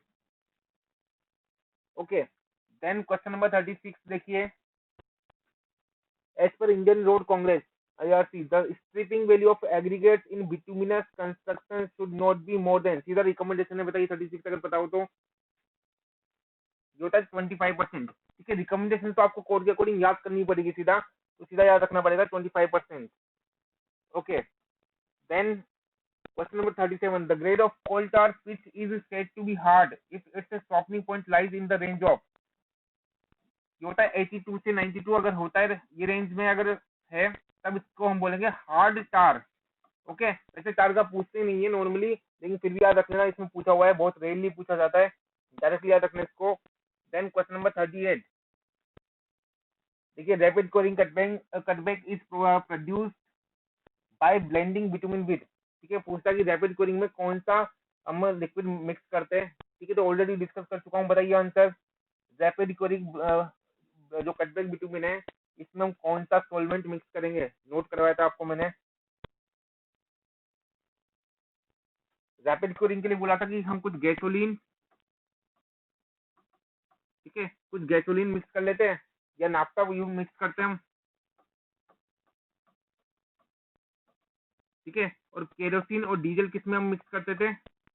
ओके, देन क्वेश्चन नंबर 36 देखिए, as per Indian road congress IRC, the stripping value of aggregates in bituminous construction should not be more than, सीधा रिकमेंडेशन है, बताइए 36 अगर पता हो तो। ये होता है 25%। ठीक है, रिकमेंडेशन तो आपको कोड के अकॉर्डिंग याद करनी पड़ेगी सीधा, तो सीधा याद रखना पड़ेगा 25%। Okay, then question number 37, the grade of coal tar pitch is said to be hard if its softening point lies in the range of, ये होता है 82 से 92, अगर होता है ये रेंज में अगर है तब इसको हम बोलेंगे हार्ड टार। ओके, वैसे टार का पूछते नहीं है नॉर्मली, लेकिन फिर भी याद रखना, इसमें पूछा हुआ है, बहुत रेयरली पूछा जाता है, डायरेक्टली याद रखना इसको। देन क्वेश्चन नंबर 38 देखिए, rapid Koring cutback is produce by blending bitumen with. ठीक है, पूछता है कि रैपिड कोरिंग में कौन सा हम लिक्विड मिक्स करते हैं। ठीक है, तो ऑलरेडी डिस्कस कर चुका हूँ, बताइए आंसर। रैपिड कोरिंग जो कटबैक बिटुमिन है, इसमें हम कौन सा सॉल्वेंट मिक्स करेंगे, नोट करवाया था आपको मैंने। रैपिड क्यूरिंग के लिए बोला था कि हम कुछ गैसोलीन, ठीक है, कुछ गैसोलीन मिक्स कर लेते हैं, या नाफ्ता मिक्स करते हैं हम। ठीक है, और केरोसिन और डीजल किस में हम मिक्स करते थे,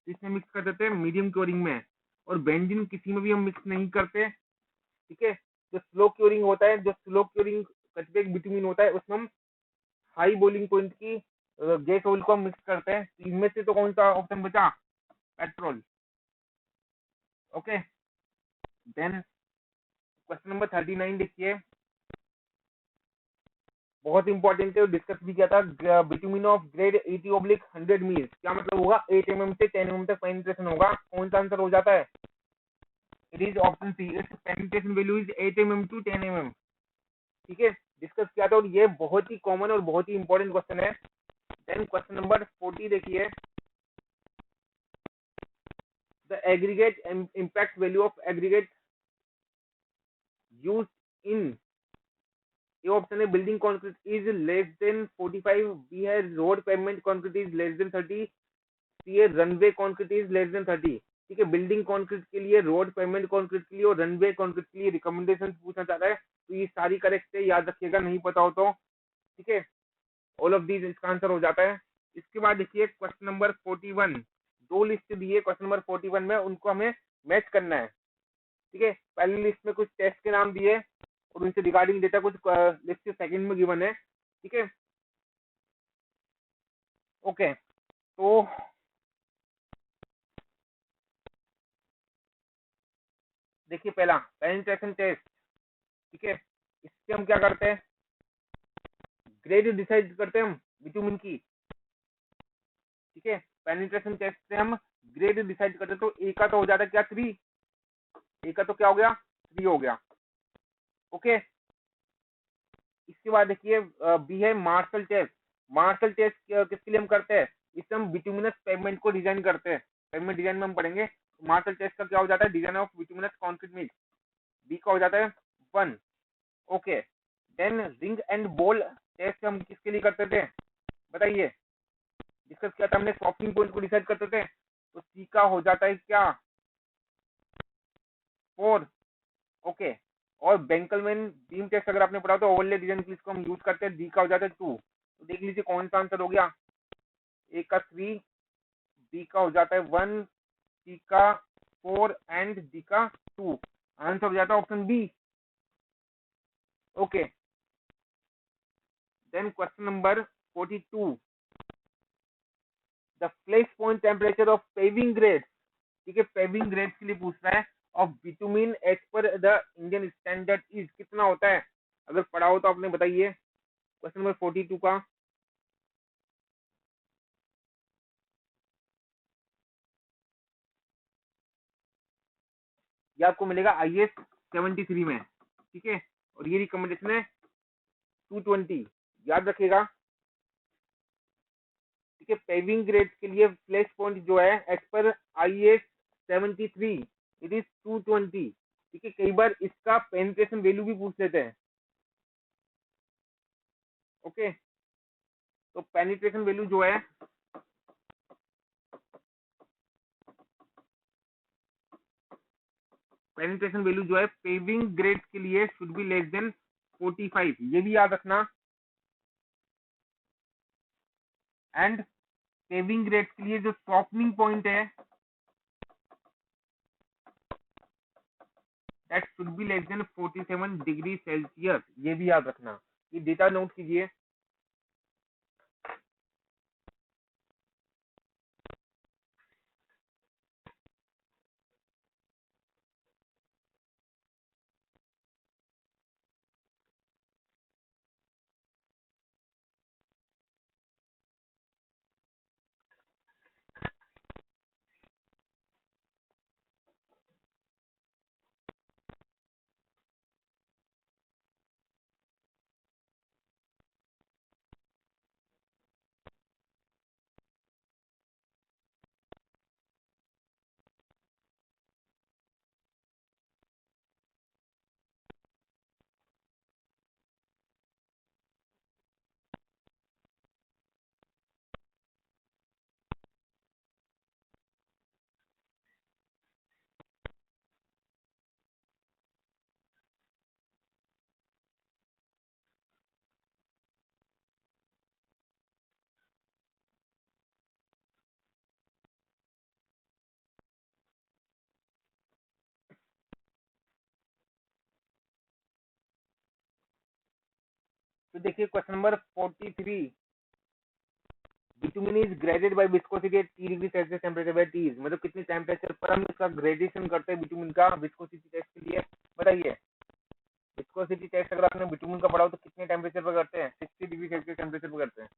इसमें मिक्स करते थे मीडियम क्योरिंग में, और बेंजीन किसी में भी हम मिक्स नहीं करते। ठीक है, जो स्लो क्योरिंग होता है, जो स्लो क्योरिंग कटबैक बिटुमिन होता है, उसमें हम हाई बॉइलिंग पॉइंट की गैस ऑयल को हम मिक्स करते हैं। इनमें से तो कौन सा ऑप्शन बचा, petrol. Okay, then question number 39 देखिए, बहुत इंपॉर्टेंट है, डिस्कस भी किया था। बिटुमिन ऑफ ग्रेड 80/100 मील, क्या मतलब होगा, 8 mm से 10 mm तक पेनिट्रेशन होगा। कौन सा आंसर हो जाता है, it is option C, its penetration value is 8 mm to 10 mm। ठीक है, डिस्कस किया था, और ये बहुत ही कॉमन और बहुत ही इंपॉर्टेंट क्वेश्चन है। देन क्वेश्चन नंबर 40 देखिए, the aggregate impact value of aggregate use in, ये ऑप्शन है building concrete is less than 45, B है road pavement concrete is less than 30, C है runway concrete is less than 30। ठीक है, building concrete के लिए, road payment concrete के लिए और रनवे कंक्रीट के लिए रिकमेंडेशन पूछना चाह रहा है, तो ये सारी करेक्ट है, याद रखिएगा नहीं पता हो तो। ठीक है, ऑल ऑफ दीज इसका आंसर हो जाता है। इसके बाद देखिए क्वेश्चन नंबर 41, दो लिस्ट दी है क्वेश्चन नंबर 41 में, उनको हमें मैच करना है। ठीक है, पहली लिस्ट में कुछ टेस्ट के नाम दिए और उनसे रिगार्डिंग डेटा कुछ लिस्ट सेकंड में गिवन है। ठीक है, ओके, तो देखिए पहला पेनिट्रेशन टेस्ट। ठीक है, इससे हम क्या करते हैं, ग्रेड डिसाइड करते हैं हम विटामिन की। ठीक है, पेनिट्रेशन टेस्ट से हम ग्रेड डिसाइड करते हैं, तो ए का तो हो जाता है क्या 3, ए का तो क्या हो गया 3 हो गया। ओके, इसके बाद देखिए बी है मार्शल टेस्ट। मार्शल टेस्ट किसके लिए हम करते हैं, इससे हम बिटुमिनस पेवमेंट को डिजाइन करते हैं, पेवमेंट डिजाइन में हम पढ़ेंगे। मार्शल टेस्ट का क्या हो जाता है, design of bituminous concrete mix, B का हो जाता है 1। Okay, then ring and ball test हम किसके लिए करते थे बताइए, डिस्कस किया था हमने, सॉफ्टनिंग पॉइंट को डिसाइड करते थे, तो सी का हो जाता है क्या 4। ओके, और बेंकलमैन बीम टेस्ट अगर आपने पढ़ा तो ओवरले डिजाइन के इसको हम यूज करते हैं, डी का हो जाता है 2। तो देख लीजिए कौन सा आंसर हो गया, ए का 3, बी का हो जाता है 1, सी का 4 एंड डी का 2। आंसर हो जाता है option B. Okay, then question number 42, the flash point temperature of paving grade. ठीक है, पेविंग ग्रेड के लिए पूछ रहा है, of bitumen as per the Indian standard is कितना होता है, अगर पढ़ा हो तो आपने बताइए क्वेश्चन नंबर 42 का। ये आपको मिलेगा IS 73 में। ठीक है, और ये रिकमेंडेशन है 220, याद रखिएगा। ठीक है, पेविंग ग्रेड के लिए फ्लैश पॉइंट जो है एज पर IS 73 इट इज 220। ठीक है, कई बार इसका पेनिट्रेशन वैल्यू भी पूछ लेते हैं। ओके, तो पेनिट्रेशन वैल्यू जो है, पेनिट्रेशन वैल्यू जो है पेविंग ग्रेड के लिए शुड बी लेस देन 45, ये भी याद रखना। एंड पेविंग ग्रेड के लिए जो सॉफ्टनिंग पॉइंट है that should be less then 47 degree Celsius, ये भी याद रखना, ये डेटा नोट कीजिए। तो देखिए question number 43, bitumen is graded by viscosity at T degree Celsius temperature by T, मतलब कितने टेम्परेचर पर हम इसका ग्रेडेशन करते हैं बिटुमिन का विस्कोसिटी टेस्ट के लिए बताइए। विस्कोसिटी टेस्ट अगर आपने बिटुमिन का पढ़ा हो तो कितने टेम्परेचर पर करते हैं, 60 डिग्री सेल्सियस टेम्परेचर पर करते हैं।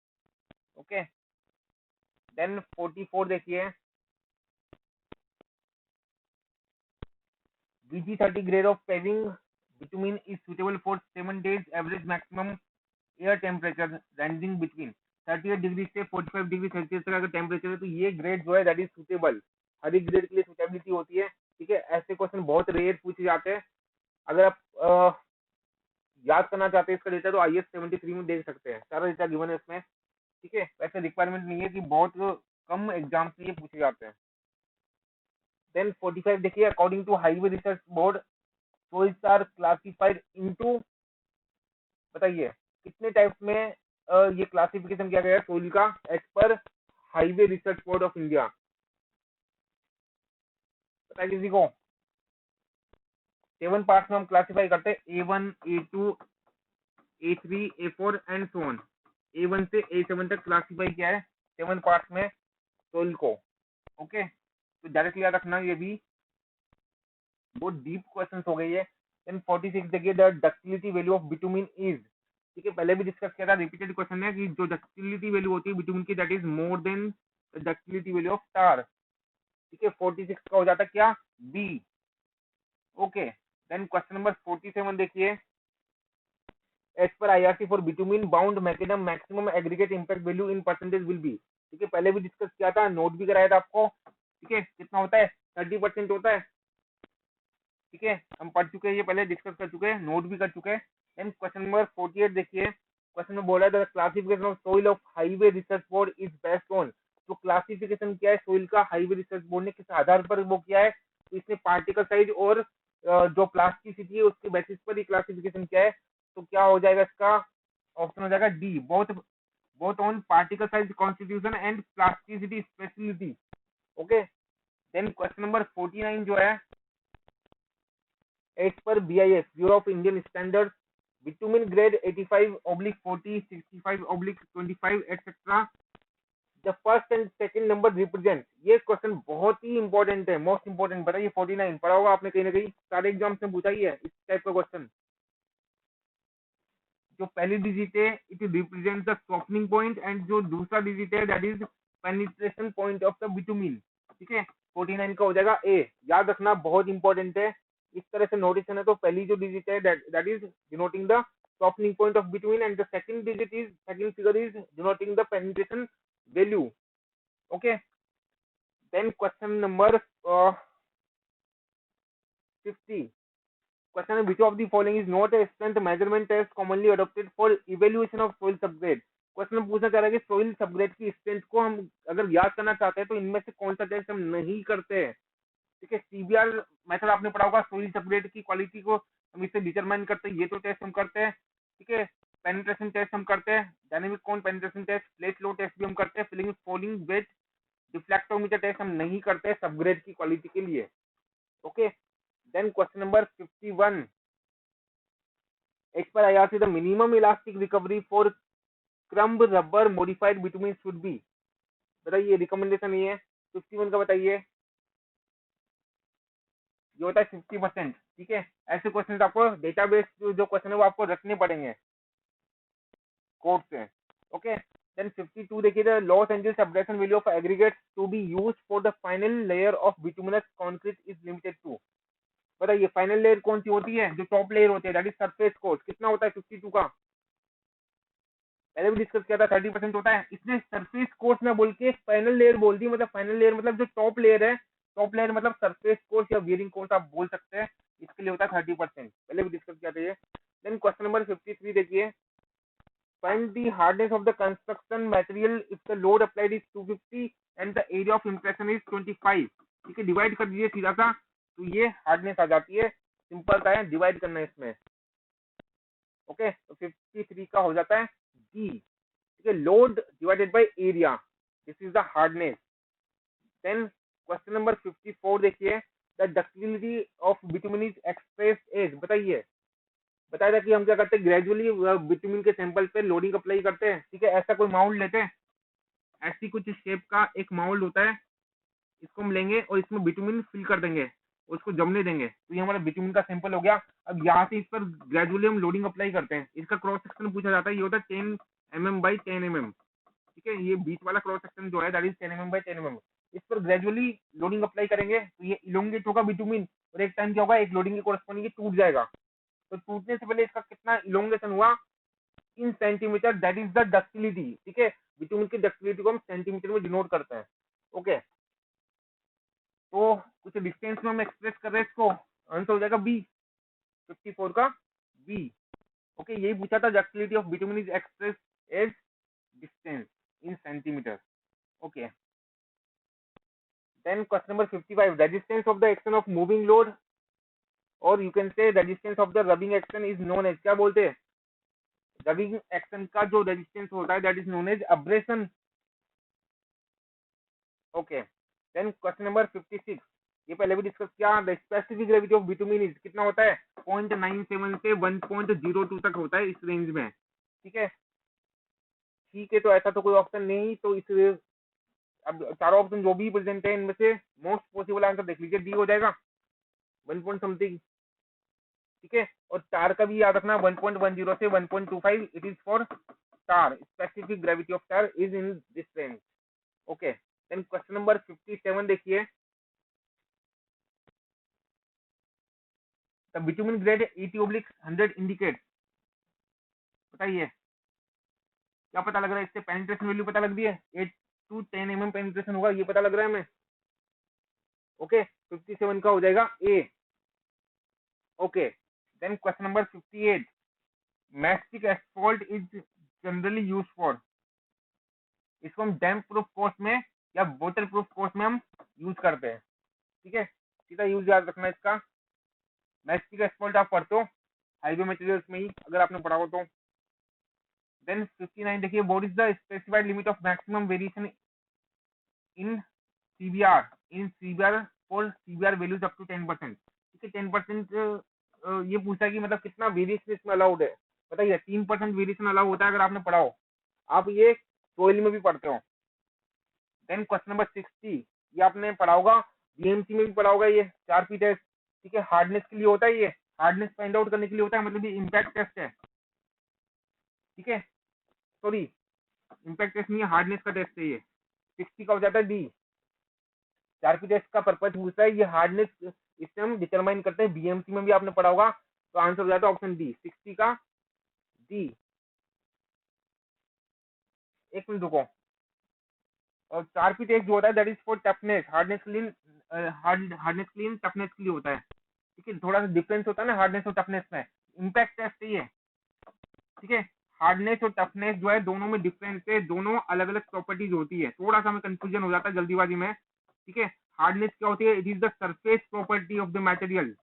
ओके, देन 44 देखिए, VG30 grade of paving bitumen is suitable for 7 days average maximum air temperature ranging between 38 degree से 45 डिग्री सेल्सियस तक अगर टेम्परेचर है तो ये ग्रेड जो है दैट इज सुटेबल, हर एक ग्रेड के लिए सुटेबिलिटी होती है। ठीक है, ऐसे क्वेश्चन बहुत रेयर पूछे जाते हैं। अगर आप याद करना चाहते हैं इसका डेटा तो IS 73 में देख सकते हैं, सारा डेटा गिवन है इसमें। ठीक है, वैसे रिक्वायरमेंट नहीं है कि बहुत कम एग्जाम से ये पूछे जाते हैं। देन 45 देखिए, according to highway research board soils are classified into, बताइए कितने टाइप्स में ये क्लासिफिकेशन किया गया है सोइल का as per highway research board of India, पता है किसी को? 7 पार्ट्स में हम क्लासिफाई करते हैं, A1 A2 A3 A4 and so on. A1 से A7 तक क्लासिफाई किया है 7 पार्ट्स में सोइल को। ओके, तो डायरेक्टली याद रखना, ये भी बहुत डीप क्वेश्चन हो गई है। देन 46 देखिए, the ductility value of bitumen is, ठीक है, पहले भी डिस्कस किया था, रिपीटेड क्वेश्चन है कि जो डक्टिलिटी वैल्यू होती है बिटुमिन की, that is more than the ductility value of tar, ठीक है। 46 का हो जाता क्या, B. Okay, then question number 47 देखिए, as per IRC for bitumen bound macadam maximum aggregate impact value in percentage will be, ठीक है, पहले भी डिस्कस किया था, नोट भी कराया था आपको, ठीक है, कितना होता है, 30% होता है, ठीक है, हम पढ़ चुके हैं, ये पहले डिस्कस कर चुके हैं, नोट भी कर चुके हैं। देन क्वेश्चन नंबर 48 देखिए, क्वेश्चन में बोला था classification of soil of highway research board is based on, तो क्लासिफिकेशन क्या है सोइल का हाईवे रिसर्च बोर्ड ने किस आधार पर वो किया है, तो इसने पार्टिकल साइज और जो प्लास्टिसिटी है उसके बेसिस पर ही क्लासिफिकेशन किया है, तो क्या हो जाएगा इसका ऑप्शन हो जाएगा D, both both on particle size constitution and plasticity speciality. Okay, then question number 49 जो है, as per BIS bureau of Indian standard bitumen grade 85/40 65/25 etcetera, the first and second number represent, ये क्वेश्चन बहुत ही important है, most important, बताइए 49 पढ़ा होगा आपने कहीं ना कहीं, सारे एग्जाम्स में पूछा ही है इस टाइप का क्वेश्चन। जो पहली डिजिट है it represent the softening point, and जो दूसरा डिजिट है that is penetration point of the bitumen, ठीक है, 49 का हो जाएगा ए, याद रखना बहुत इंपॉर्टेंट है, इस तरह से नोटेशन है, तो पहली जो डिजिट है that is denoting the softening point of bitumen, and the second figure is denoting the penetration value. Okay, then question number 50, question, which of the following is not a strength measurement test commonly adopted for evaluation of soil subgrade, question में पूछना चाह रहा है कि soil subgrade की strength को हम अगर याद करना चाहते हैं तो इनमें से कौन सा टेस्ट हम नहीं करते हैं, ठीक है। सीबीआर मेथड आपने पढ़ा होगा, सोइल सबग्रेड की क्वालिटी को हम इससे डिटरमाइन करते हैं, ये तो टेस्ट हम करते हैं, ठीक है। पेनिट्रेशन टेस्ट हम करते हैं, dynamic cone penetration test, plate load test भी हम करते हैं, filling falling weight deflectometer test हम नहीं करते सबग्रेड की क्वालिटी के लिए। Okay, then question number 51, as per IRC the minimum elastic recovery for crumb rubber modified bitumen should be, बताइए रिकमेंडेशन ये है 51 का, बताइए, ये होता है 50%, ठीक है। ऐसे क्वेश्चन आपको डेटाबेस जो क्वेश्चन है वो आपको रखने पड़ेंगे कोड से। ओके, देन 52 देखिए, the Los Angeles abrasion value of aggregates to be used for the final layer of bituminous concrete is limited to, बताइए फाइनल लेयर कौन सी होती है, जो टॉप लेयर होती है, दैट इज सरफेस कोर्स, कितना होता है 52 का, पहले भी डिस्कस किया था 30% होता है, इसने सरफेस कोर्स में बोल के फाइनल लेयर बोल दी, मतलब फाइनल लेयर मतलब जो टॉप लेयर है, टॉप लेयर मतलब सरफेस कोर्स या बियरिंग कोर्स आप बोल सकते हैं, इसके लिए होता है 30%, पहले भी डिस्कस किया था ये। देन क्वेश्चन नंबर 53 देखिए, find the hardness of the construction material if the load applied is 250 and the area of impression is 25, ठीक है, डिवाइड कर दीजिए सीधा सा, तो ये हार्डनेस आ जाती है, सिंपल सा है, डिवाइड करना है इसमें। ओके, तो 53 का हो जाता है डी, ठीक है, load divided by area, this is the hardness. Then question number 54 देखिए, the ductility of bitumen is expressed as, बताइए, बताया था कि हम क्या करते हैं, ग्रेजुअली बिटुमिन के सैंपल पे लोडिंग अप्लाई करते हैं, ठीक है, ऐसा कोई माउंट लेते हैं, ऐसी कुछ शेप का एक माउंट होता है, इसको हम लेंगे और इसमें बिटुमिन फिल कर देंगे, उसको जमने देंगे, तो ये हमारा बिटुमिन का सैंपल हो गया। अब यहाँ से इस पर ग्रेजुअली हम लोडिंग अप्लाई करते हैं, इसका क्रॉस सेक्शन पूछा जाता है, ये होता है 10 mm by 10 mm, ठीक है, ये बीच वाला क्रॉस सेक्शन जो है that is 10 mm by 10 mm, इस पर ग्रेजुअली लोडिंग अप्लाई करेंगे तो ये इलोंगेट होगा बिटुमिन, और एक टाइम क्या होगा, एक लोडिंग के कोरस्पॉन्डिंग टूट जाएगा, तो टूटने से पहले इसका कितना इलोंगेशन हुआ इन centimetre, that is the ductility, ठीक है, बिटुमिन की डक्टिलिटी को हम सेंटीमीटर में डिनोट करते हैं। ओके, तो कुछ डिस्टेंस में हम एक्सप्रेस कर रहे हैं इसको, आंसर हो जाएगा बी, 54 का बी। ओके, यही पूछा था, ductility of bitumen is express as distance in centimetre. Okay, Then question number 55, resistance of the action of moving load, or you can say resistance of the rubbing action is known as, क्या बोलते हैं, rubbing action का जो resistance होता है that is known as abrasion. Okay. Then question number 56, ये पहले भी डिस्कस किया, the specific gravity of bitumen is कितना होता है, 0.97 से 1.02 तक होता है, इस रेंज में. ठीक है, ठीक है. तो ऐसा तो कोई ऑप्शन नहीं, तो इस अब चारों ऑप्शन जो भी प्रेजेंट है इनमें से मोस्ट पॉसिबल आंसर देख लीजिए, डी हो जाएगा 1 पॉइंट समथिंग. ठीक है, और टार का भी याद रखना 1.10 से 1.25, it is for tar, specific gravity of tar is in this range. Okay. Then question number 57 देखिए, द बिटुमिन ग्रेड 80/100 इंडिकेट, बताइए क्या पता लग रहा है इससे, पेनिट्रेशन वैल्यू पता लग रही है, 8 to 10 mm पेनिट्रेशन होगा, ये पता लग रहा है हमें. ओके, 57 का हो जाएगा A. Okay. Then question number 58, mastic asphalt is generally use for, इसको हम डैम्प प्रूफ कोर्स में या वाटर प्रूफ कोर्स में हम यूज करते हैं. ठीक है, सीधा यूज याद रखना इसका. मैस्टिक एस्फॉल्ट आप पढ़ते हो हाईवे मटेरियल्स में ही, अगर आपने पढ़ा हो तो. देन 59 देखिए, what is the specified limit of maximum variation in CBR, in CBR for CBR values up to 10%. ठीक है, 10% ये पूछा कि मतलब कितना वेरिएशन इसमें अलाउड है, बताइए. 3% वेरिएशन अलाउ होता है, अगर आपने पढ़ा हो, आप ये सोइल में भी पढ़ते हो. देन क्वेश्चन नंबर 60, ये आपने पढ़ा होगा, बीएमसी में भी पढ़ा होगा, ये 4P टेस्ट. ठीक है, हार्डनेस के लिए होता है, ये हार्डनेस फाइंड आउट करने के लिए होता है, मतलब ये इम्पैक्ट टेस्ट है. ठीक है, सॉरी इम्पैक्ट टेस्ट नहीं है, हार्डनेस का टेस्ट है ये. 60 का हो जाता है डी. 4P टेस्ट का पर्पज पूछता है, ये हार्डनेस इससे हम डिटरमाइन करते हैं, बीएमसी में भी आपने पढ़ा होगा, तो आंसर हो जाता है ऑप्शन डी, 60 का डी. एक मिनट रुको. और 4P टेस्ट जो होता है that is for toughness, hardness clean, hardness clean toughness के लिए होता है. ठीक है, थोड़ा सा डिफरेंस होता है ना हार्डनेस और टफनेस में. इम्पैक्ट टेस्ट ही है. ठीक है, हार्डनेस और टफनेस जो है दोनों में डिफरेंस है, दोनों अलग अलग प्रॉपर्टीज होती है, थोड़ा सा हमें कंफ्यूजन हो जाता है जल्दीबाजी में. ठीक है, हार्डनेस क्या होती है, it is the surface property of the material.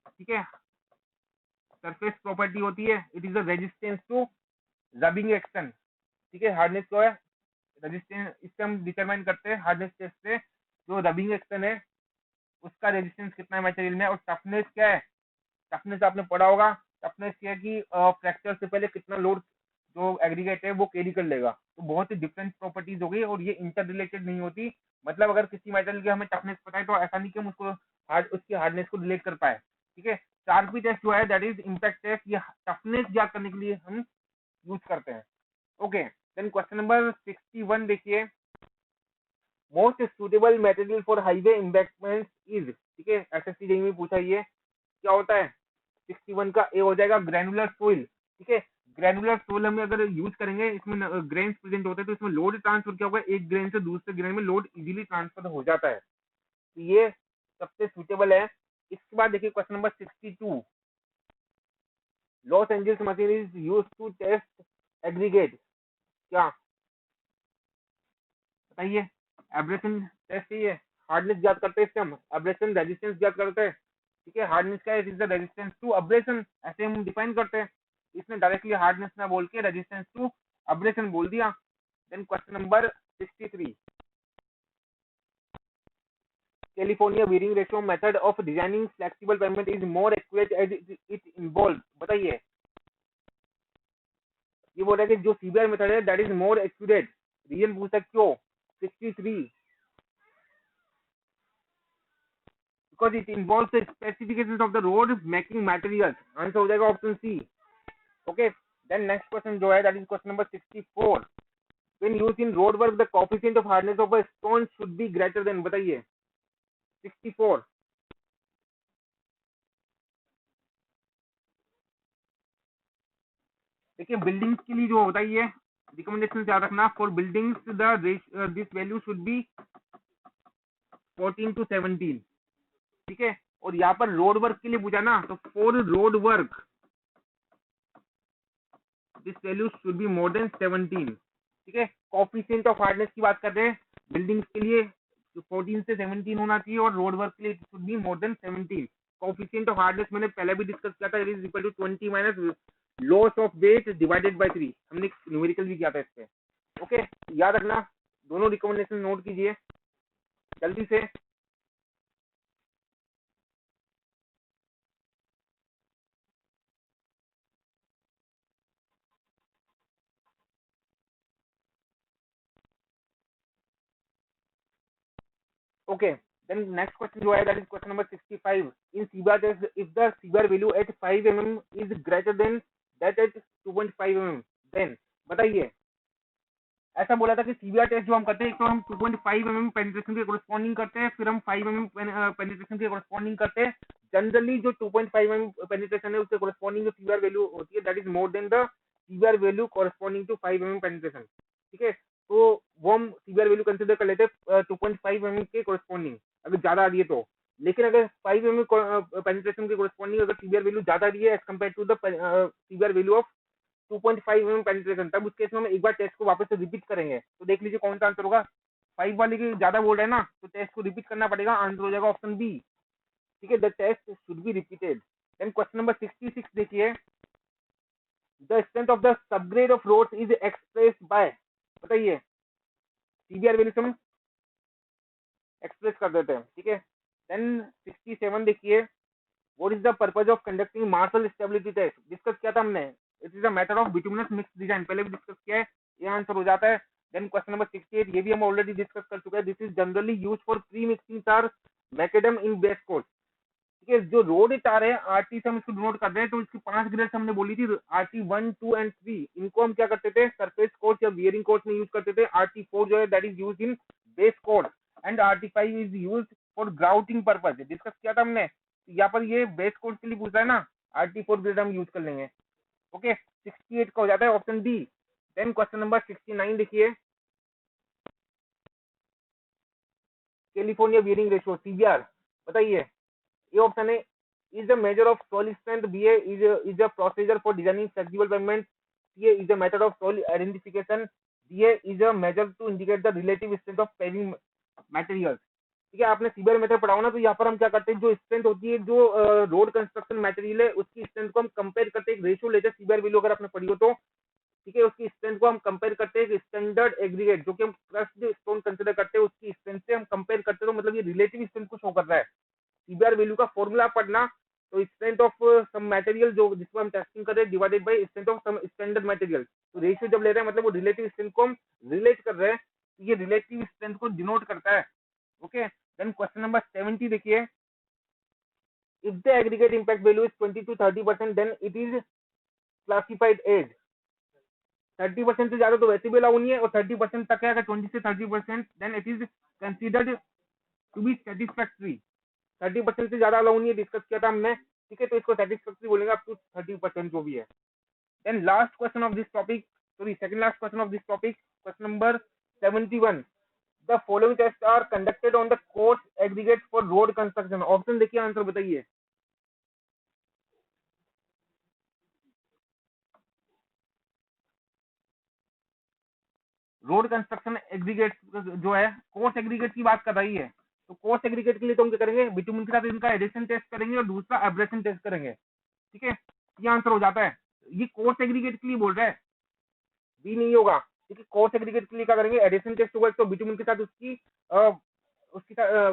ठीक है, सरफेस प्रॉपर्टी होती है, it is the resistance to rubbing action. ठीक है, हार्डनेस क्या है, रेजिस्टेंस, इससे हम डिटरमाइन करते हैं हार्डनेस टेस्ट से, जो रबिंग एक्शन है उसका रेजिस्टेंस कितना है मटेरियल में. और टफनेस क्या है, टफनेस आपने पढ़ा होगा, टफनेस क्या है कि फ्रैक्चर से पहले कितना लोड जो एग्रीगेट है वो कैरी कर लेगा. तो बहुत ही डिफरेंट प्रॉपर्टीज हो गई, और ये इंटर रिलेटेड नहीं होती. मतलब अगर किसी मेटल की हमें टफनेस पता है तो ऐसा नहीं कि हम उसको उसकी हार्डनेस को रिलेट कर पाए. ठीक है, 4P टेस्ट जो है दैट इज इम्पैक्ट टेस्ट, ये टफनेस ज्ञात करने के लिए हम यूज करते हैं. ओके. देन क्वेश्चन नंबर 61 देखिए, most suitable material for highway embankment is. ठीक है, एसएससी में पूछा, ये क्या होता है. 61 का ए हो जाएगा ग्रेनुलर सोइल. ठीक है, ग्रेनुलर सोइल हम अगर यूज करेंगे, इसमें ग्रेन्स प्रेजेंट होते हैं, तो इसमें लोड ट्रांसफर क्या होगा, एक ग्रेन से दूसरे ग्रेन में लोड इजीली ट्रांसफर हो जाता है, तो ये सबसे सुटेबल है. इसके बाद देखिए question number 62, Los Angeles machine is use to test aggregate, क्या बताइए. एब्रेशन टेस्ट ही है, हार्डनेस ज्ञात करते हैं इससे हम, एब्रेशन रेजिस्टेंस ज्ञात करते हैं. ठीक है, हार्डनेस का is the resistance to abrasion, ऐसे हम डिफाइन करते हैं. इसने डायरेक्टली हार्डनेस ना बोल के रेजिस्टेंस टू अब्रेशन बोल दिया. Then question number 63, California bearing ratio method of designing flexible pavement is more accurate as it involve, बताइए. ये बोल रहा है कि जो सीबीआर मेथड है that is more accurate, reason पूछा क्यों. 63, because it involves the specifications of the road making materials, answer हो जाएगा option C. Okay. Then next question जो है that is question number 64, when used in road work the coefficient of hardness of a stone should be greater than, बताइए. 64, देखिए buildings के लिए जो होता है, ये रिकमेंडेशन याद रखना, for buildings the this value should be 14 to 17. ठीक है, और यहाँ पर रोड वर्क के लिए पूछा ना, तो for road work this value should be more than 17. ठीक है, कोएफिशिएंट ऑफ हार्डनेस की बात कर रहे हैं बिल्डिंग्स के लिए, 14 से 17 होना चाहिए और रोड वर्क के लिए it should be more than 17। Coefficient of hardness मैंने पहले भी डिस्कस किया था, it is equal to 20 minus loss of weight divided by 3। हमने न्यूमेरिकल भी किया था इस पे। ओके, याद रखना, दोनों रिकमेंडेशन नोट कीजिए जल्दी से। ओके, then next question जो है that is question number 65 in CBR test if the CBR value at 5 mm is greater than that at 2.5 mm then बताइए। ऐसा बोला था कि सीबीआर टेस्ट जो हम करते हैं, एक तो हम 2.5 mm पेनिट्रेशन के कोरस्पॉन्डिंग करते हैं, फिर हम 5 mm पेनिट्रेशन के कोरस्पॉन्डिंग करते हैं। जनरली जो 2.5 mm पेनिट्रेशन है उसके कोरस्पॉन्डिंग जो सीबीआर वैल्यू होती है that is more than the CBR value corresponding to 5 mm penetration. ठीक है, तो वो हम सीबीआर वैल्यू कंसिडर कर लेते हैं 2.5 mm के कोरस्पॉन्डिंग अगर ज्यादा आ रही है तो। लेकिन अगर 5 mm पेनिट्रेशन के कोरस्पॉन्डिंग अगर सीबीआर वैल्यू ज्यादा आ रही है as compare to the CBR value of 2.5 mm penetration, तब उस केस में हम एक बार टेस्ट को वापस से रिपीट करेंगे। तो देख लीजिए कौन सा आंसर होगा। 5 वाले की ज्यादा बोल रहे हैं ना, तो टेस्ट को रिपीट करना पड़ेगा, आंसर हो जाएगा ऑप्शन बी। ठीक है, the test should be repeated. Then question number 66 देखिए, the strength of the subgrade of roads is expressed by, बताइए। सीबीआर वैल्यू हम एक्सप्रेस कर देते हैं। ठीक है, देन 67 देखिए, what is the purpose of conducting Marshall stability test, discuss किया था हमने। It is a method of bituminous mix design, पहले भी डिस्कस किया है, ये आंसर हो जाता है। देन क्वेश्चन नंबर 68, ये भी हम ऑलरेडी डिस्कस कर चुके हैं। This is generally use for pre mixing तार मैकेडम इन बेस कोर्स। ठीक है, जो रोड तार है आरटी से हम इसको डिनोट कर रहे हैं, तो इसकी 5 ग्रेड्स हमने बोली थी, आरटी 1, 2 एंड 3। इनको हम क्या करते थे, सरफेस कोर्स या वियरिंग कोर्स में यूज करते थे। आरटी 4 जो है that is use in base course and RT 5 is use for grouting purpose, discuss किया था हमने। यहाँ पर ये बेस कोर्स के लिए पूछा है ना, आरटी 4 ग्रेड हम यूज कर लेंगे। ओके, 68 का हो जाता है option D. Then question number 69 देखिए, कैलिफोर्निया बियरिंग रेशियो सीबीआर, बताइए। ये ऑप्शन है, is a measure of soil strength, B is a procedure for designing flexible pavement, C is a method of soil identification, D is a measure to indicate the relative strength of paving materials। ठीक है, आपने CBR method पढ़ा हो ना, तो यहाँ पर हम क्या करते हैं, जो स्ट्रेंथ होती है जो रोड कंस्ट्रक्शन मटेरियल है उसकी स्ट्रेंथ को हम कंपेयर करते हैं, एक रेशियो लेते हैं सीबीआर वैल्यू अगर आपने पढ़ी हो तो। ठीक है, उसकी स्ट्रेंथ को हम कंपेयर करते हैं स्टैंडर्ड एग्रीगेट जो कि हम क्रश्ड स्टोन कंसिडर करते हैं, उसकी स्ट्रेंथ से हम कंपेयर करते हैं, तो मतलब ये रिलेटिव स्ट्रेंथ को शो कर रहा है। सीबीआर वैल्यू का फॉर्मूला पढ़ना, तो स्ट्रेंथ ऑफ सम मटेरियल जो जिसको हम टेस्टिंग कर रहे हैं divided by strength of some standard material. तो रेशियो जब ले रहे हैं मतलब वो रिलेटिव स्ट्रेंथ को हम रिलेट कर रहे हैं, तो ये रिलेटिव स्ट्रेंथ को डिनोट करता है। ओके, देन क्वेश्चन नंबर 70 देखिए, if the aggregate impact value is 20 to 30% then it is classified as. 30% से ज्यादा तो वैसे भी अलाउ नहीं है, और 30% तक है, अगर 20 से 30% then it is considered to be satisfactory. 30% से ज्यादा अलाउ नहीं है, डिस्कस किया था हमने। ठीक है, तो इसको सेटिस्फैक्ट्री बोलेंगे अप टू 30% जो भी है। Then last question of this topic, sorry second last question of this topic, question number 71, the following test are conducted on the coarse aggregate for road construction. Option देखिए, answer बताइए। Road construction aggregate जो है coarse aggregate की बात कर रही है, तो कोर्स एग्रीगेट के लिए तो हम क्या करेंगे, बिटुमिन के साथ इनका एडिशन टेस्ट करेंगे और दूसरा एब्रेशन टेस्ट करेंगे। ठीक है, ये आंसर हो जाता है। ये कोर्स एग्रीगेट के लिए बोल रहा है, बी नहीं होगा। ठीक है, कोर्स एग्रीगेट के लिए क्या करेंगे, एडिशन टेस्ट होगा, तो बिटुमिन के साथ उसकी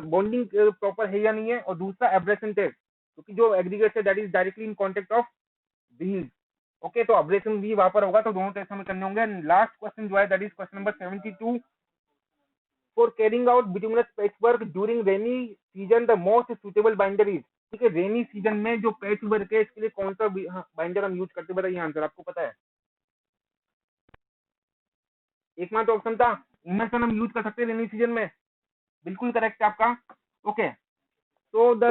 बॉन्डिंग प्रॉपर है या नहीं है, और दूसरा एब्रेशन टेस्ट, क्योंकि जो एग्रीगेट है that is directly in contact of wheels. Okay, तो अब्रेशन भी वहां पर होगा, तो दोनों टेस्ट हमें करने होंगे। लास्ट क्वेश्चन जो है that is question number 72, for carrying out bituminous patch work during rainy season the most suitable binder is. ठीक है, रेनी सीजन में जो पैच वर्क है इसके लिए कौन सा बाइंडर हम यूज करते हैं, बताइए आंसर आपको पता है। एकमात्र ऑप्शन था इमर्सन हम यूज कर सकते हैं रेनी सीजन में, बिल्कुल करेक्ट है आपका। Okay, so the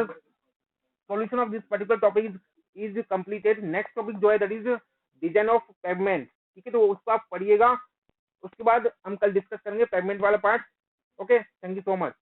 solution of this particular topic is completed। next topic जो है that is design of pavement। ठीक है, तो उसको आप पढ़िएगा, उसके बाद हम कल डिस्कस करेंगे पेवमेंट वाला part. Okay, thank you so much.